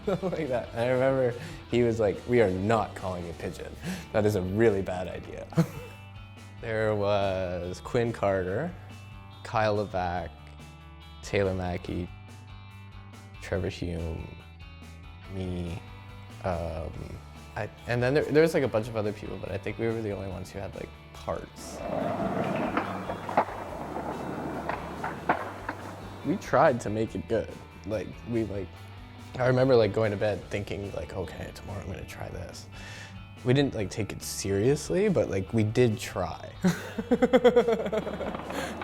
Speaker 23: like that. And I remember he was like, we are not calling it Pigeon. That is a really bad idea. There was Quinn Carter, Kyle Levac, Taylor Maki, Trevor Hume, me, and then there was like a bunch of other people, but I think we were the only ones who had like parts. We tried to make it good. I remember like going to bed thinking like, okay, tomorrow I'm gonna try this. We didn't like take it seriously, but like we did try.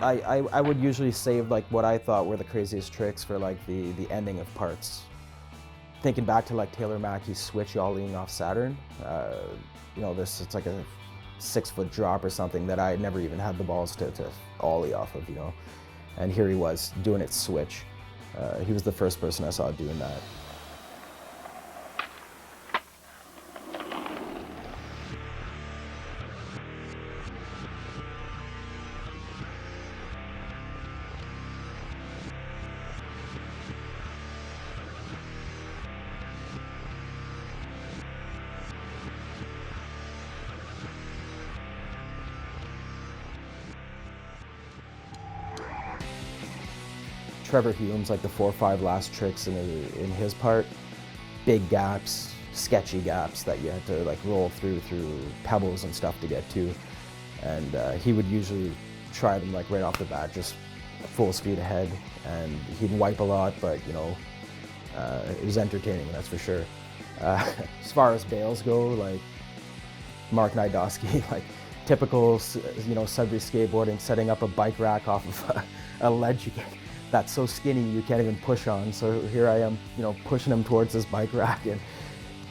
Speaker 22: I would usually save like what I thought were the craziest tricks for like the ending of parts. Thinking back to like Taylor Mackey's switch ollieing off Saturn, you know, it's like a 6-foot drop or something that I had never even had the balls to ollie off of, you know. And here he was doing it switch. He was the first person I saw doing that. Trevor Hume's like the 4 or 5 last tricks in his part, big gaps, sketchy gaps that you had to like roll through pebbles and stuff to get to, and he would usually try them like right off the bat, just full speed ahead, and he'd wipe a lot, but you know, it was entertaining, that's for sure. As far as bails go, like Mark Gniazdoski, like typical, you know, Sudbury skateboarding, setting up a bike rack off of a ledge that's so skinny you can't even push on. So here I am, you know, pushing him towards this bike rack, and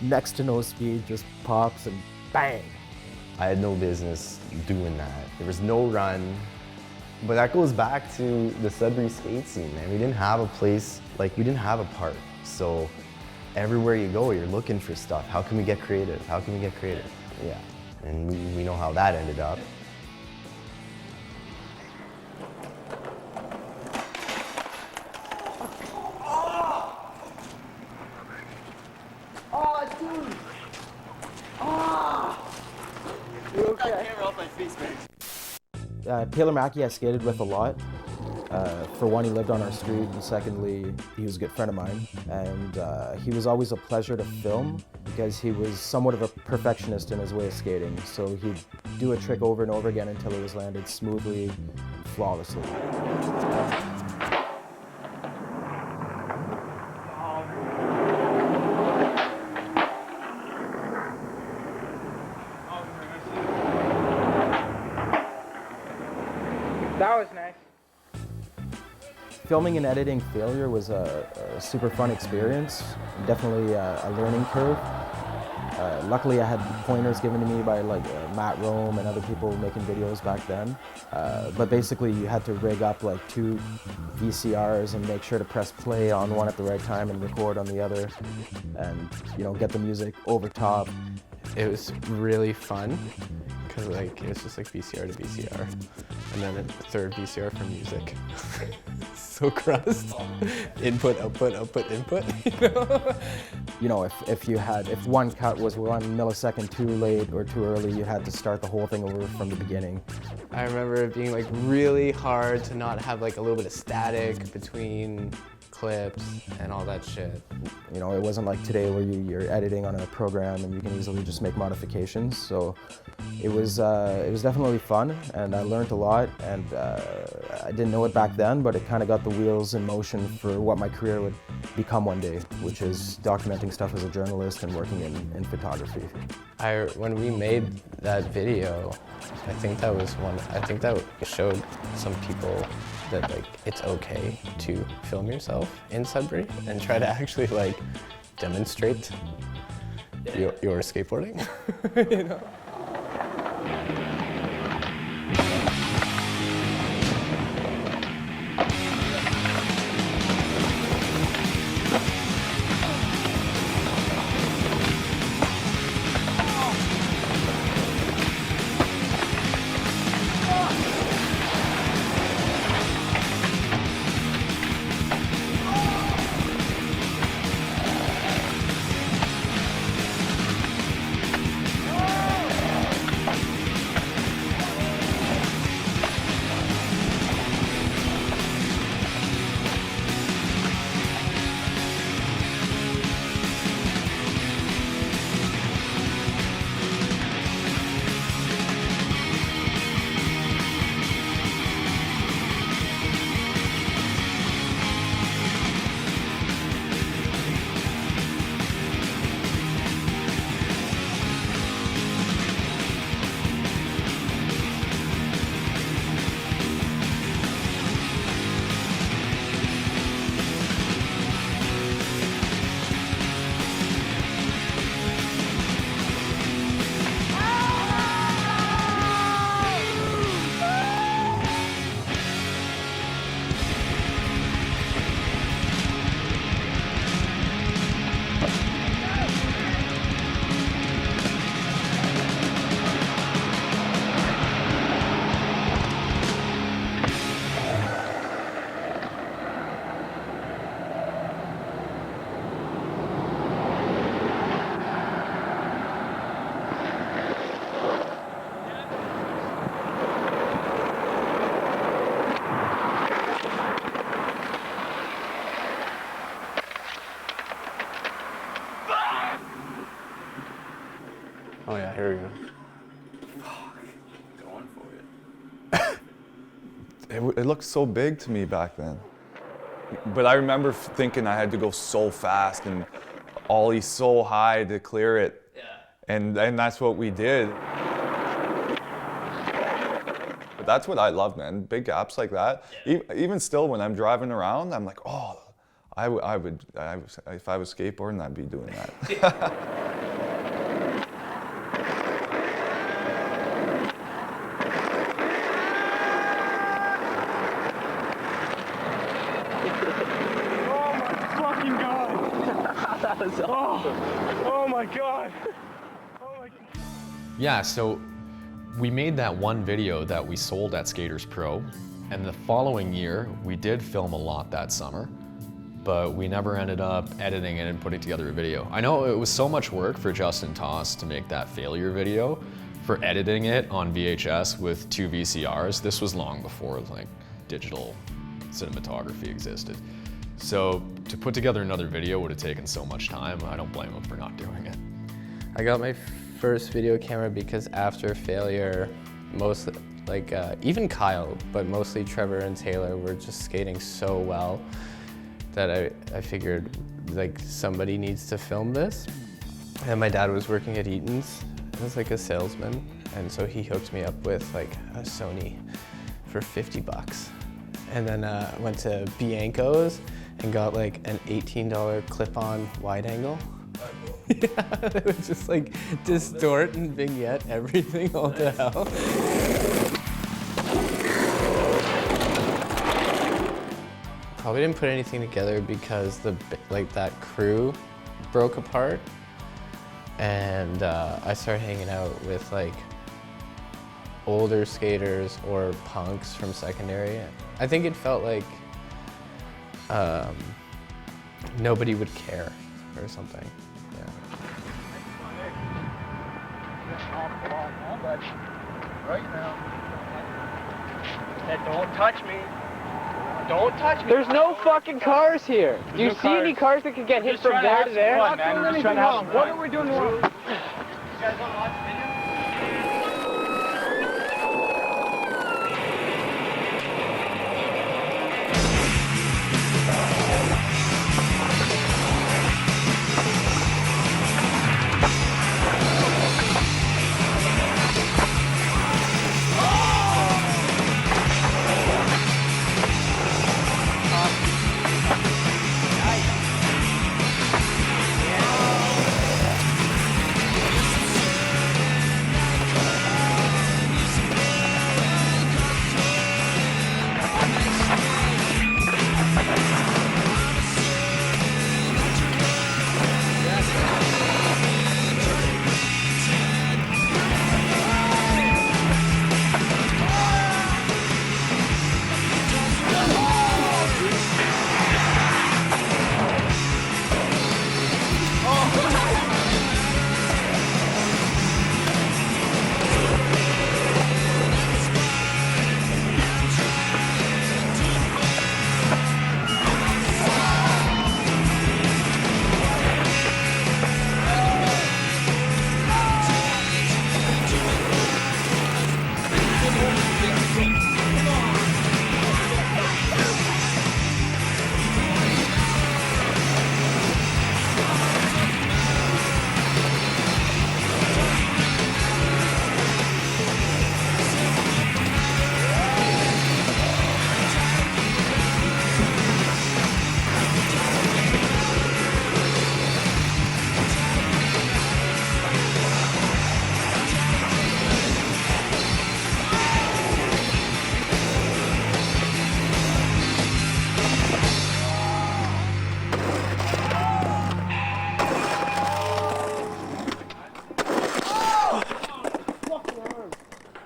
Speaker 22: next to no speed, just pops and bang.
Speaker 17: I had no business doing that. There was no run. But that goes back to the Sudbury skate scene, man. We didn't have a place, like we didn't have a park. So everywhere you go, you're looking for stuff. How can we get creative? How can we get creative? Yeah, and we know how that ended up.
Speaker 22: Taylor Maki I skated with a lot. For one, he lived on our street, and secondly, he was a good friend of mine. And he was always a pleasure to film because he was somewhat of a perfectionist in his way of skating. So he'd do a trick over and over again until it was landed smoothly, flawlessly.
Speaker 12: That was nice.
Speaker 22: Filming and editing failure was a super fun experience, definitely a learning curve. Luckily I had pointers given to me by like Matt Rome and other people making videos back then. But basically you had to rig up like 2 VCRs and make sure to press play on one at the right time and record on the other, and you know, get the music over top.
Speaker 23: It was really fun because like it was just like VCR to VCR, and then a third VCR for music. So crossed. Input, output, output, input.
Speaker 22: You know, if one cut was 1 millisecond too late or too early, you had to start the whole thing over from the beginning.
Speaker 23: I remember it being like really hard to not have like a little bit of static between clips and all that shit.
Speaker 22: You know, it wasn't like today where you're editing on a program and you can easily just make modifications. So it was definitely fun, and I learned a lot, and I didn't know it back then, but it kind of got the wheels in motion for what my career would become one day, which is documenting stuff as a journalist and working in photography.
Speaker 23: When we made that video, I think that showed some people that like it's okay to film yourself in Sudbury and try to actually like demonstrate your skateboarding. You know?
Speaker 20: Oh yeah, here we go.
Speaker 13: Going for it.
Speaker 1: It looked so big to me back then. But I remember thinking I had to go so fast and ollie so high to clear it.
Speaker 13: Yeah.
Speaker 1: And that's what we did. But that's what I love, man. Big gaps like that. Yeah. Even still, when I'm driving around, I'm like, oh, if I was skateboarding, I'd be doing that.
Speaker 6: Oh my God.
Speaker 2: Yeah, so we made that one video that we sold at Skadurz Pro, and the following year we did film a lot that summer, but we never ended up editing it and putting together a video. I know it was so much work for Justin Toss to make that failure video, for editing it on VHS with 2 VCRs. This was long before like digital cinematography existed. So to put together another video would have taken so much time. I don't blame him for not doing it.
Speaker 23: I got my first video camera because after failure, most like even Kyle, but mostly Trevor and Taylor were just skating so well that I figured like somebody needs to film this. And my dad was working at Eaton's as like a salesman, and so he hooked me up with like a Sony for 50 bucks. And then went to Bianco's and got like an $18 clip-on wide angle. Yeah, it would just like distort and vignette everything all to hell. Probably didn't put anything together because that crew broke apart, and I started hanging out with like older skaters or punks from secondary. I think it felt like nobody would care or something. Yeah.
Speaker 6: Right now. Hey, don't touch me. Don't touch me. There's no fucking cars here. Do you see any cars that could get hit from there to there? What are we doing wrong? You guys want to watch the video?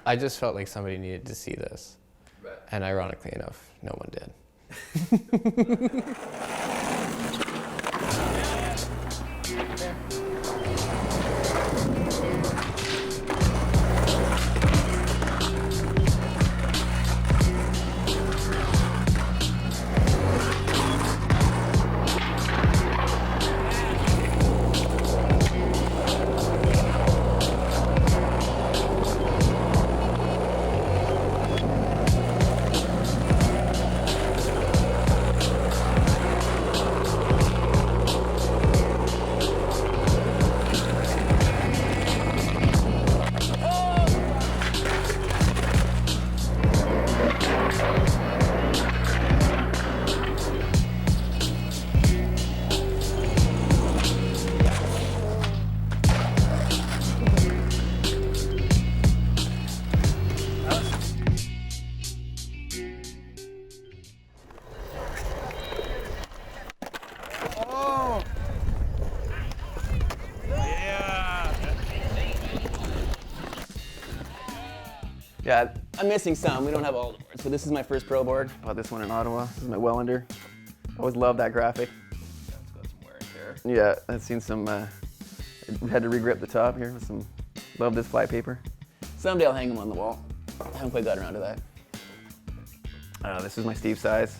Speaker 23: I just felt like somebody needed to see this. Right. And ironically enough, no one did.
Speaker 4: Yeah, I'm missing some. We don't have all the boards, but this is my first pro board. Bought this one in Ottawa. This is my Wellander. Always loved that graphic.
Speaker 2: It's got some wear and tear.
Speaker 4: Yeah, I've seen some, had to regrip the top here with some, love this flypaper. Someday I'll hang them on the wall. I haven't quite got around to that. This is my Steve size.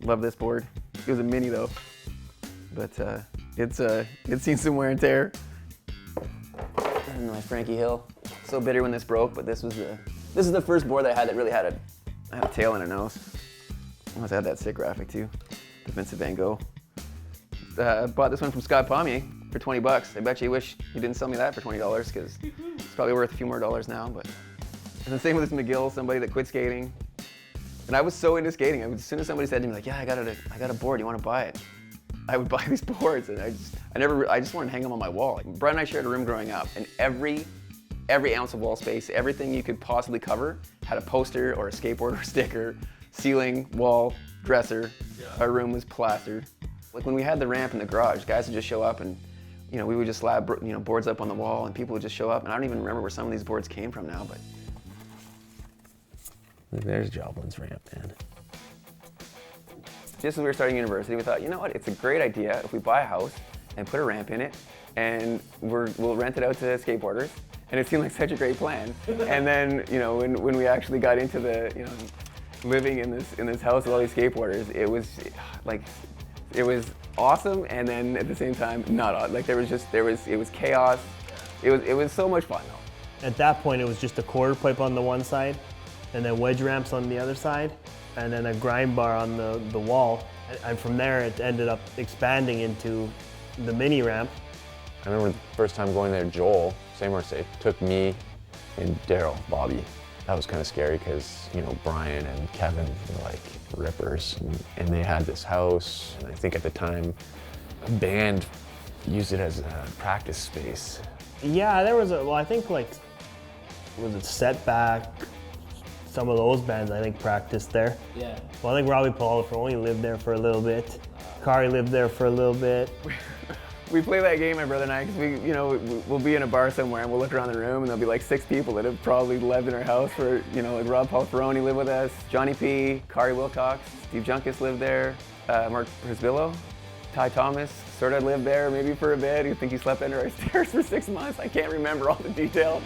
Speaker 4: Love this board. It was a mini though, but it's seen some wear and tear. And my Frankie Hill. So bitter when this broke, but this is the first board that I had that really had a tail and a nose. I must have had that sick graphic too, the Vincent Van Gogh. Bought this one from Scott Pommier for 20 bucks. I bet you wish you didn't sell me that for $20 because it's probably worth a few more dollars now. But and the same with this McGill, somebody that quit skating. And I was so into skating. As soon as somebody said to me like, "Yeah, I got a board. You want to buy it?" I would buy these boards, and I just wanted to hang them on my wall. Like, Brett and I shared a room growing up, and every ounce of wall space, everything you could possibly cover, had a poster or a skateboard or a sticker, ceiling, wall, dresser. Yeah. Our room was plastered. Like when we had the ramp in the garage, guys would just show up and, you know, we would just slab, you know, boards up on the wall, and people would just show up. And I don't even remember where some of these boards came from now, but.
Speaker 20: There's Joblin's ramp, man.
Speaker 4: Just as we were starting university, we thought, you know what, it's a great idea if we buy a house and put a ramp in it, and we'll rent it out to skateboarders. And it seemed like such a great plan. And then, you know, when we actually got into the, you know, living in this house with all these skateboarders, it was like, it was awesome, and then at the same time, not awesome. Like it was chaos. It was so much fun though.
Speaker 11: At that point, it was just a quarter pipe on the one side, and then wedge ramps on the other side, and then a grind bar on the wall. And from there, it ended up expanding into the mini ramp.
Speaker 20: I remember the first time going there, Joel, took me and Darryl Bobbie. That was kind of scary because, you know, Brian and Kevin were like rippers, and they had this house, and I think at the time, a band used it as a practice space.
Speaker 11: Yeah, there was I think like, was it Setback? Some of those bands I think practiced there.
Speaker 13: Yeah.
Speaker 11: Well, I think Robbie Polifroni lived there for a little bit. Kari lived there for a little bit.
Speaker 4: We play that game, my brother and I, because we'll be in a bar somewhere and we'll look around the room and there'll be like 6 people that have probably lived in our house for, you know, like Rob Polifroni lived with us, Johnny P, Kari Wilcox, Steve Junkus lived there, Mark Hrisbillo, Ty Thomas sort of lived there maybe for a bit. I think he slept under our stairs for 6 months. I can't remember all the detail.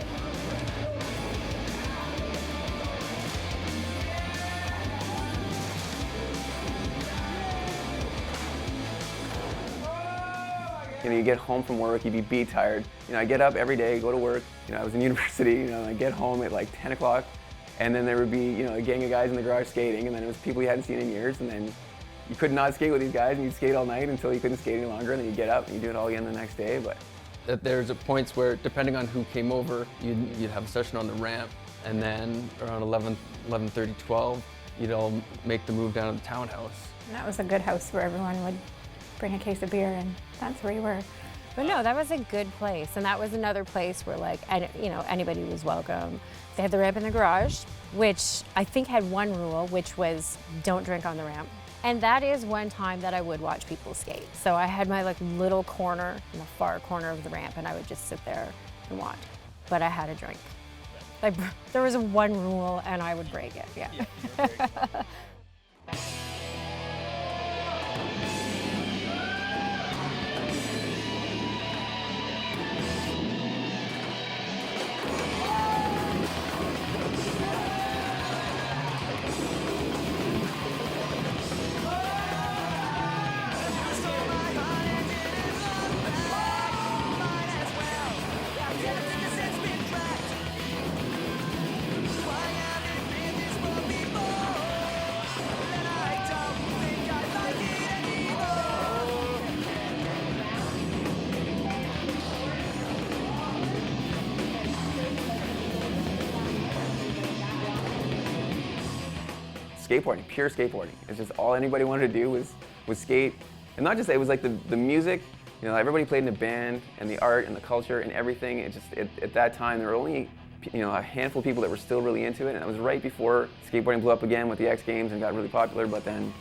Speaker 4: You know, you get home from work, you'd be beat tired. You know, I get up every day, go to work. You know, I was in university, you know, I get home at like 10 o'clock, and then there would be, you know, a gang of guys in the garage skating, and then it was people you hadn't seen in years, and then you could not skate with these guys, and you'd skate all night until you couldn't skate any longer, and then you get up and you do it all again the next day. But
Speaker 10: there's points where, depending on who came over, you'd have a session on the ramp, and then around 11:30, 12, you'd all make the move down to the townhouse.
Speaker 5: And that was a good house where everyone would bring a case of beer, and that's where you were.
Speaker 7: But no, that was a good place, and that was another place where, like, you know, anybody was welcome. They had the ramp in the garage, which I think had one rule, which was don't drink on the ramp. And that is one time that I would watch people skate. So I had my like little corner in the far corner of the ramp, and I would just sit there and watch. But I had a drink. Like, there was one rule, and I would break it. Yeah.
Speaker 4: Skateboarding, pure skateboarding. It's just all anybody wanted to do was skate. And not just that, it was like the music, you know, everybody played in a band, and the art and the culture and everything. It just, at that time, there were only, you know, a handful of people that were still really into it, and it was right before skateboarding blew up again with the X Games and got really popular. But then,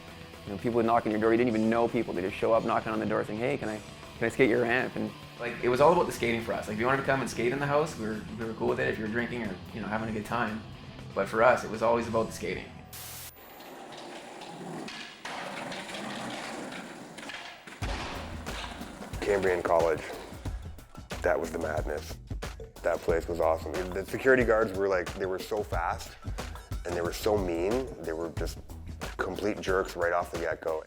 Speaker 4: you know, people would knock on your door. You didn't even know people. They just show up knocking on the door saying, hey, can I skate your ramp? And like, it was all about the skating for us. Like, if you wanted to come and skate in the house, we were cool with it if you were drinking or, you know, having a good time. But for us, it was always about the skating.
Speaker 8: Cambrian College, that was the madness. That place was awesome. The security guards were like, they were so fast and they were so mean. They were just complete jerks right off the get-go.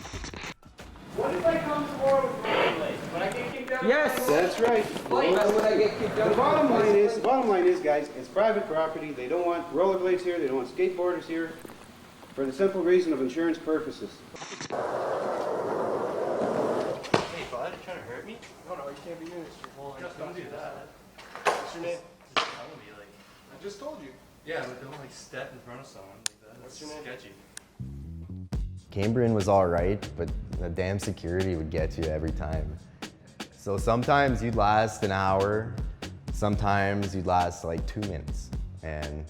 Speaker 6: What if I come tomorrow with rollerblades? Would I get kicked out?
Speaker 18: Yes, that's right.
Speaker 6: Why would I get kicked out?
Speaker 18: The bottom line is, guys, it's private property. They don't want rollerblades here. They don't want skateboarders here, for the simple reason of insurance purposes.
Speaker 6: Hey, bud, you trying to hurt me? No, you can't be doing this. Well, just don't do that. What's your name? Just tell me, like. I just told you. Yeah, but don't like step in front of someone like that. What's your name? Sketchy.
Speaker 17: Cambrian was all right, but the damn security would get you every time. So sometimes you'd last an hour, sometimes you'd last like 2 minutes, and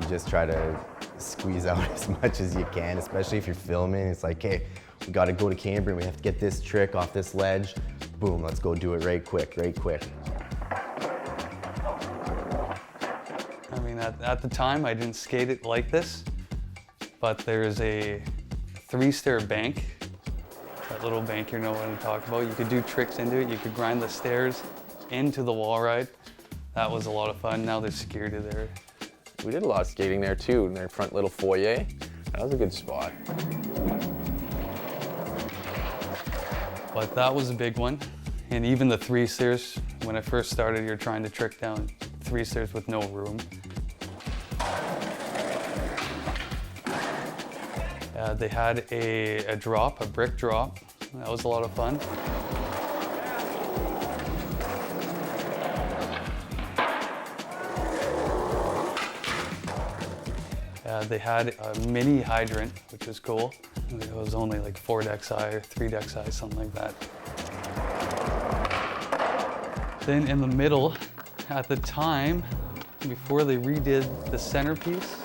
Speaker 17: you just try to squeeze out as much as you can, especially if you're filming. It's like, hey, we gotta go to Cambrian, we have to get this trick off this ledge. Boom, let's go do it right quick, right quick.
Speaker 21: I mean, at the time, I didn't skate it like this, but there's a 3-stair bank. That little bank, you know what I'm talking about. You could do tricks into it. You could grind the stairs into the wall ride. That was a lot of fun. Now there's security there.
Speaker 20: We did a lot of skating there too, in their front little foyer. That was a good spot.
Speaker 21: But that was a big one. And even the 3 stairs, when I first started, you're trying to trick down 3 stairs with no room. They had a drop, a brick drop. That was a lot of fun. They had a mini hydrant, which was cool. It was only like 4 decks high or 3 decks high, something like that. Then in the middle, at the time, before they redid the centerpiece,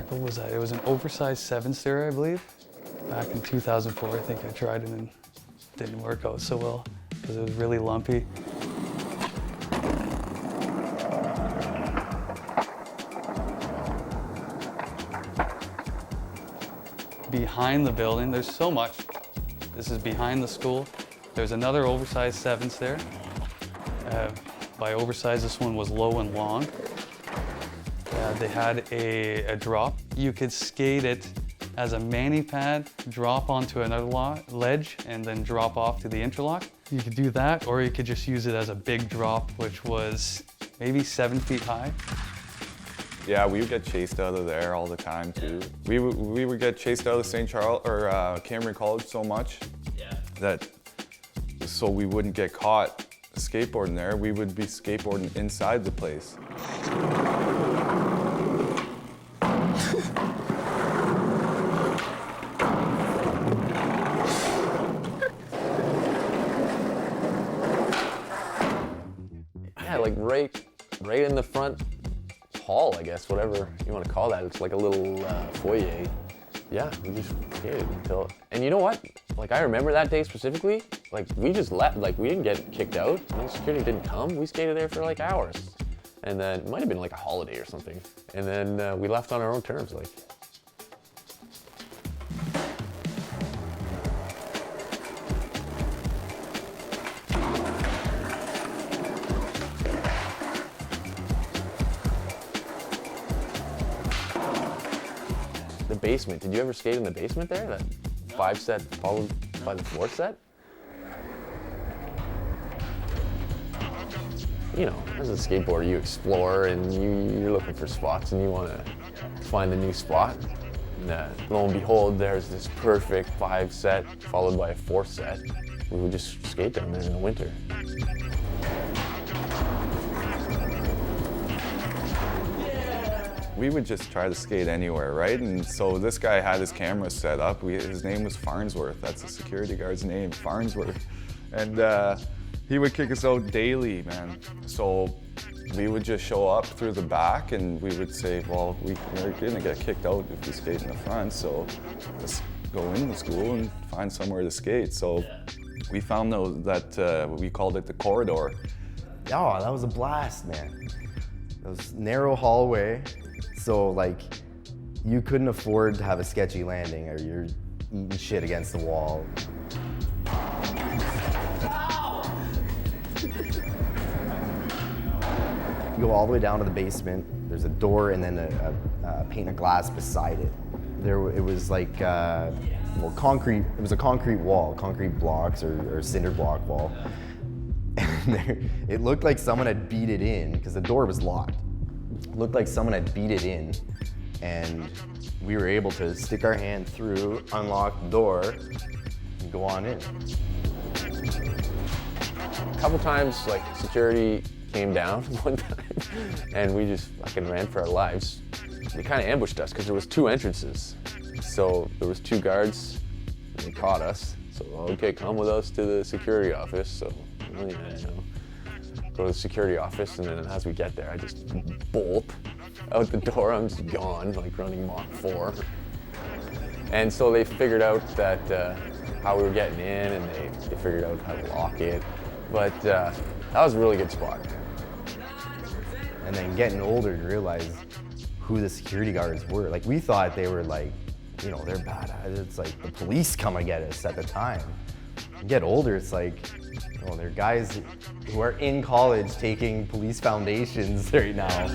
Speaker 21: what was that? It was an oversized 7-stair, I believe. Back in 2004, I think I tried it and it didn't work out so well because it was really lumpy. Behind the building, there's so much. This is behind the school. There's another oversized 7-stair. By oversized, this one was low and long. They had a drop. You could skate it as a mani pad, drop onto another ledge, and then drop off to the interlock. You could do that, or you could just use it as a big drop, which was maybe 7 feet high.
Speaker 1: Yeah, we would get chased out of there all the time too. We would get chased out of St. Charles or Cambrian College so much that so we wouldn't get caught skateboarding there. We would be skateboarding inside the place.
Speaker 20: Yeah, like right in the front hall, I guess, whatever you want to call that. It's like a little foyer. Yeah, we just skated until, and you know what? Like I remember that day specifically, like we just left, like we didn't get kicked out. No security didn't come. We skated there for like hours. And then, it might have been like a holiday or something. And then we left on our own terms, like. The basement, did you ever skate in the basement there? That 5-set followed by the 4th set? You know, as a skateboarder, you explore and you're looking for spots and you want to find the new spot. And lo and behold, there's this perfect 5-set followed by a 4th set. We would just skate down there in the winter.
Speaker 1: We would just try to skate anywhere, right? And so this guy had his camera set up. His name was Farnsworth. That's the security guard's name, Farnsworth. And he would kick us out daily, man. So we would just show up through the back and we would say, well, we're gonna get kicked out if we skate in the front, so let's go into school and find somewhere to skate. So we found that we called it the corridor.
Speaker 17: Oh, that was a blast, man. It was narrow hallway, So like, you couldn't afford to have a sketchy landing or you're eating shit against the wall. You go all the way down to the basement. There's a door and then a pane of glass beside it. It was like, well, concrete. It was a concrete wall, concrete blocks or cinder block wall. And it looked like someone had beat it in because the door was locked. It looked like someone had beat it in, and we were able to stick our hand through, unlock the door, and go on in.
Speaker 20: A couple times, like, security came down one time, and we just fucking ran for our lives. They kind of ambushed us because there was 2 entrances. So there was 2 guards, and they caught us. So, okay, come with us to the security office. So, well, yeah, you know, go to the security office, and then as we get there, I just bolt out the door. I'm just gone, like running Mach 4. And so they figured out that how we were getting in, and they figured out how to lock it. But that was a really good spot.
Speaker 17: And then getting older, you realize who the security guards were. Like, we thought they were like, you know, they're bad. It's like the police come and get us at the time. You get older, it's like, you know, they're guys who are in college taking police foundations right now.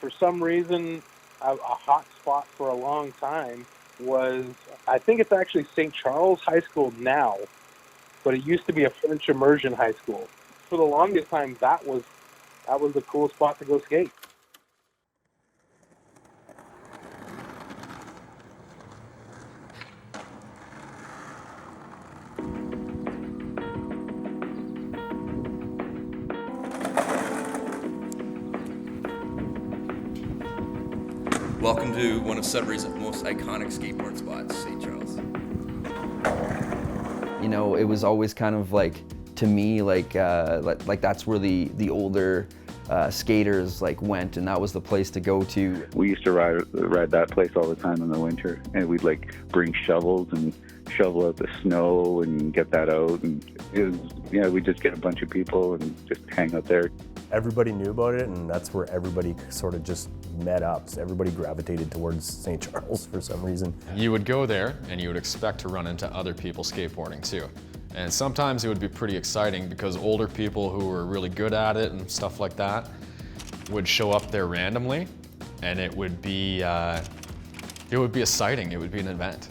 Speaker 16: For some reason, a hot spot for a long time was, I think it's actually St. Charles High School now, but it used to be a French immersion high school. For the longest time, that was the cool spot to go skate.
Speaker 3: Welcome to one of Sudbury's most iconic skateboard spots, St. Charles.
Speaker 14: You know, it was always kind of like, to me, like that's where the older skaters like went, and that was the place to go to.
Speaker 9: We used to ride that place all the time in the winter, and we'd like bring shovels and shovel out the snow and get that out, and it was, yeah, we'd just get a bunch of people and just hang out there.
Speaker 19: Everybody knew about it, and that's where everybody sort of just met up. So everybody gravitated towards St. Charles for some reason.
Speaker 2: You would go there and you would expect to run into other people skateboarding too. And sometimes it would be pretty exciting because older people who were really good at it and stuff like that would show up there randomly, and it would be a sighting, it would be an event.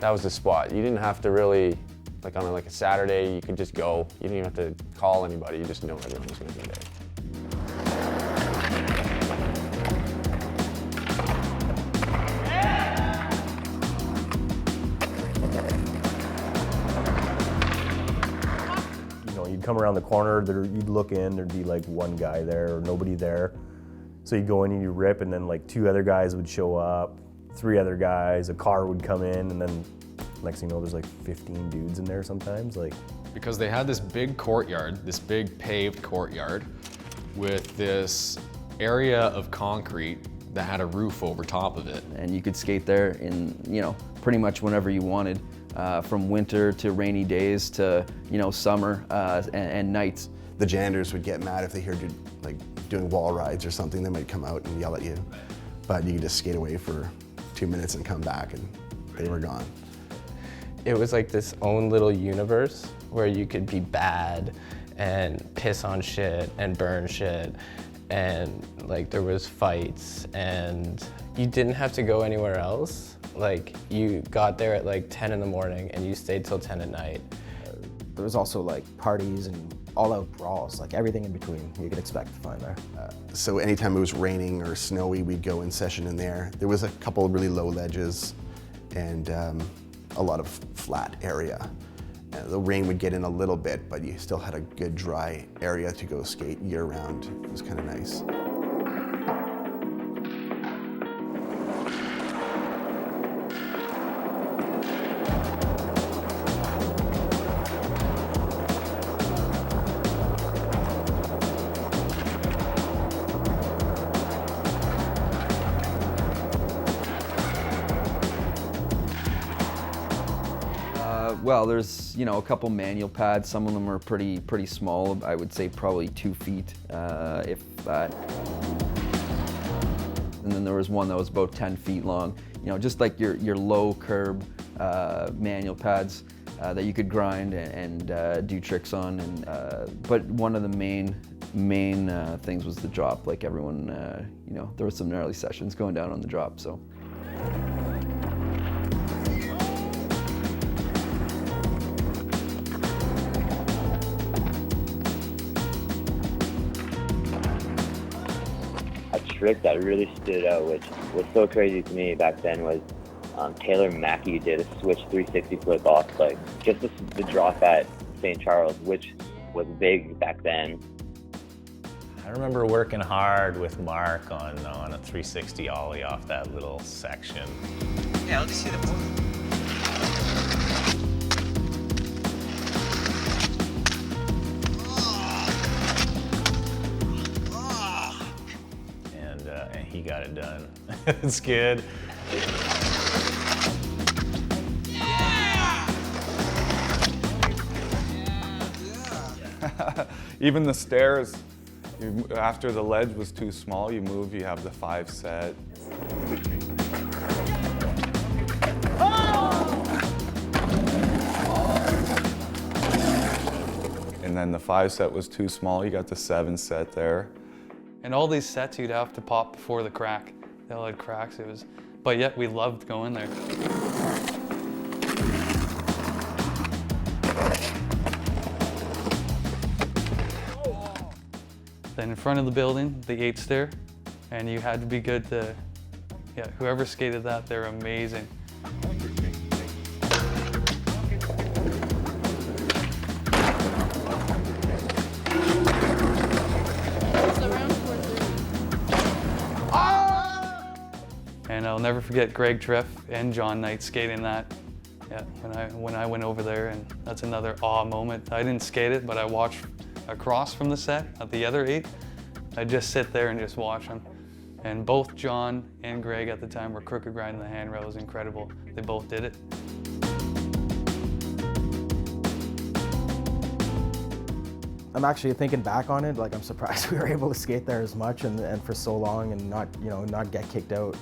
Speaker 20: That was the spot. You didn't have to really, like on a Saturday, you could just go. You didn't even have to call anybody. You just know everyone was going to be there.
Speaker 19: You know, you'd come around the corner, you'd look in, there'd be like one guy there or nobody there. So you'd go in and you rip, and then like 2 other guys would show up, 3 other guys, a car would come in, and then Next thing you know, there's like 15 dudes in there sometimes. Like,
Speaker 2: because they had this big courtyard, this big paved courtyard with this area of concrete that had a roof over top of it.
Speaker 14: And you could skate there in, you know, pretty much whenever you wanted, from winter to rainy days to, you know, summer and nights.
Speaker 12: The janitors would get mad if they heard you like doing wall rides or something. They might come out and yell at you, but you could just skate away for 2 minutes and come back and they were gone.
Speaker 23: It was like this own little universe where you could be bad and piss on shit and burn shit, and like there was fights and you didn't have to go anywhere else. Like you got there at like 10 in the morning and you stayed till 10 at night.
Speaker 15: There was also like parties and all-out brawls, like everything in between you could expect to find there.
Speaker 12: So anytime it was raining or snowy, we'd go in session in there. There was a couple of really low ledges and a lot of flat area. The rain would get in a little bit, but you still had a good dry area to go skate year-round. It was kind of nice.
Speaker 14: Well, there's, you know, a couple manual pads. Some of them are pretty small. I would say probably 2 feet, if that. And then there was one that was about 10 feet long. You know, just like your low curb manual pads that you could grind and do tricks on. And but one of the main things was the drop. Like everyone, you know, there were some gnarly sessions going down on the drop. So.
Speaker 22: Trick that really stood out, which was so crazy to me back then, was Taylor Maki did a switch 360 flip off, like just the drop at St. Charles, which was big back then.
Speaker 24: I remember working hard with Mark on a 360 ollie off that little section.
Speaker 6: Yeah, let me see the board.
Speaker 24: And he got it done. Skid.
Speaker 1: Even the stairs, after the ledge was too small, you move, you have the 5 set. And then the 5 set was too small, you got the 7 set there.
Speaker 21: And all these sets you'd have to pop before the crack. They all had cracks, but yet we loved going there. Then in front of the building, the 8 stair, and you had to be good to, yeah, whoever skated that, they're amazing. And I'll never forget Greg Triff and John Knight skating that. Yeah, when I went over there, and that's another awe moment. I didn't skate it, but I watched across from the set at the other 8. I'd just sit there and just watch them. And both John and Greg at the time were crooked grinding the handrail. It was incredible. They both did it.
Speaker 15: I'm actually thinking back on it, like I'm surprised we were able to skate there as much and for so long and not get kicked out.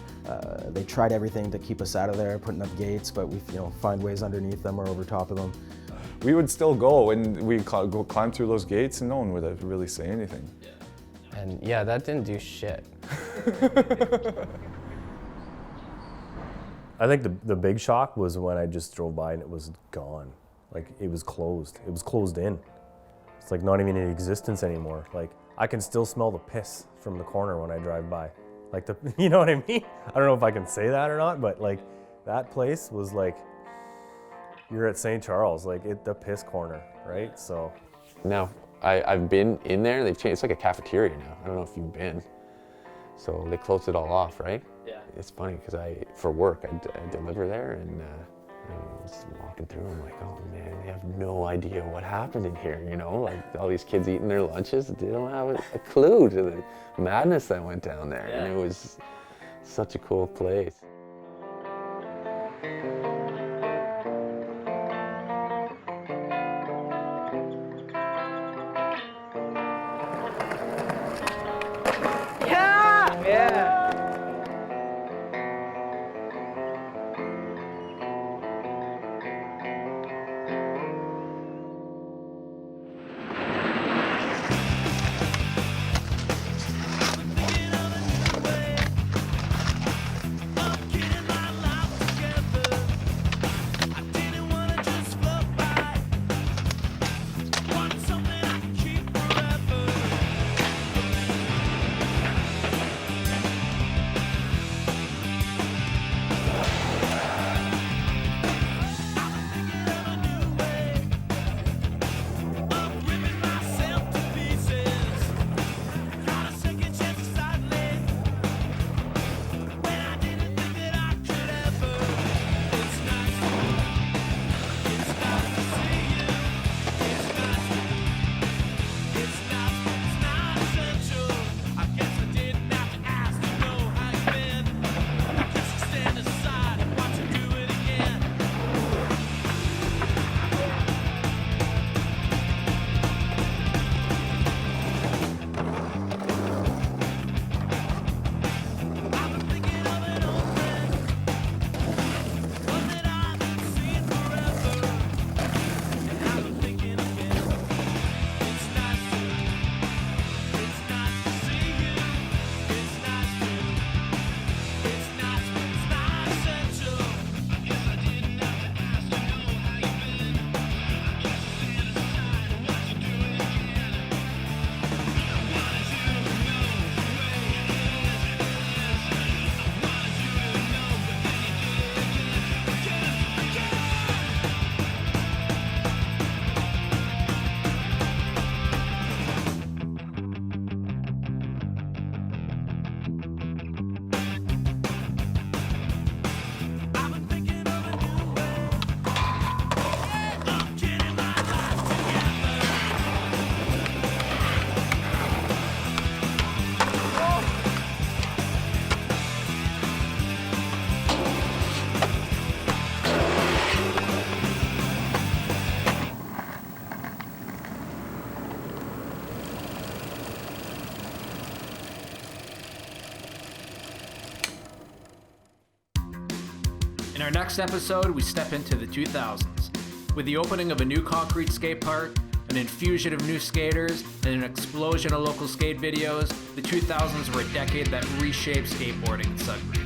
Speaker 15: They tried everything to keep us out of there, putting up gates, but we find ways underneath them or over top of them.
Speaker 1: We would still go and we'd go climb through those gates and no one would really say anything.
Speaker 23: Yeah. And yeah, that didn't do shit.
Speaker 19: I think the big shock was when I just drove by and it was gone. Like it was closed. It was closed in. It's like not even in existence anymore. Like I can still smell the piss from the corner when I drive by. Like you know what I mean? I don't know if I can say that or not, but like that place was like, you're at St. Charles, like the piss corner, right? So.
Speaker 20: No, I've been in there. They've changed. It's like a cafeteria now. I don't know if you've been. So they closed it all off, right?
Speaker 13: Yeah.
Speaker 20: It's funny because for work I deliver there, and And just walking through, I'm like, oh man, they have no idea what happened in here, you know? Like all these kids eating their lunches, they don't have a clue to the madness that went down there.
Speaker 13: Yeah.
Speaker 20: And it was such a cool place.
Speaker 5: In our next episode, we step into the 2000s. With the opening of a new concrete skate park, an infusion of new skaters, and an explosion of local skate videos, the 2000s were a decade that reshaped skateboarding in Sudbury.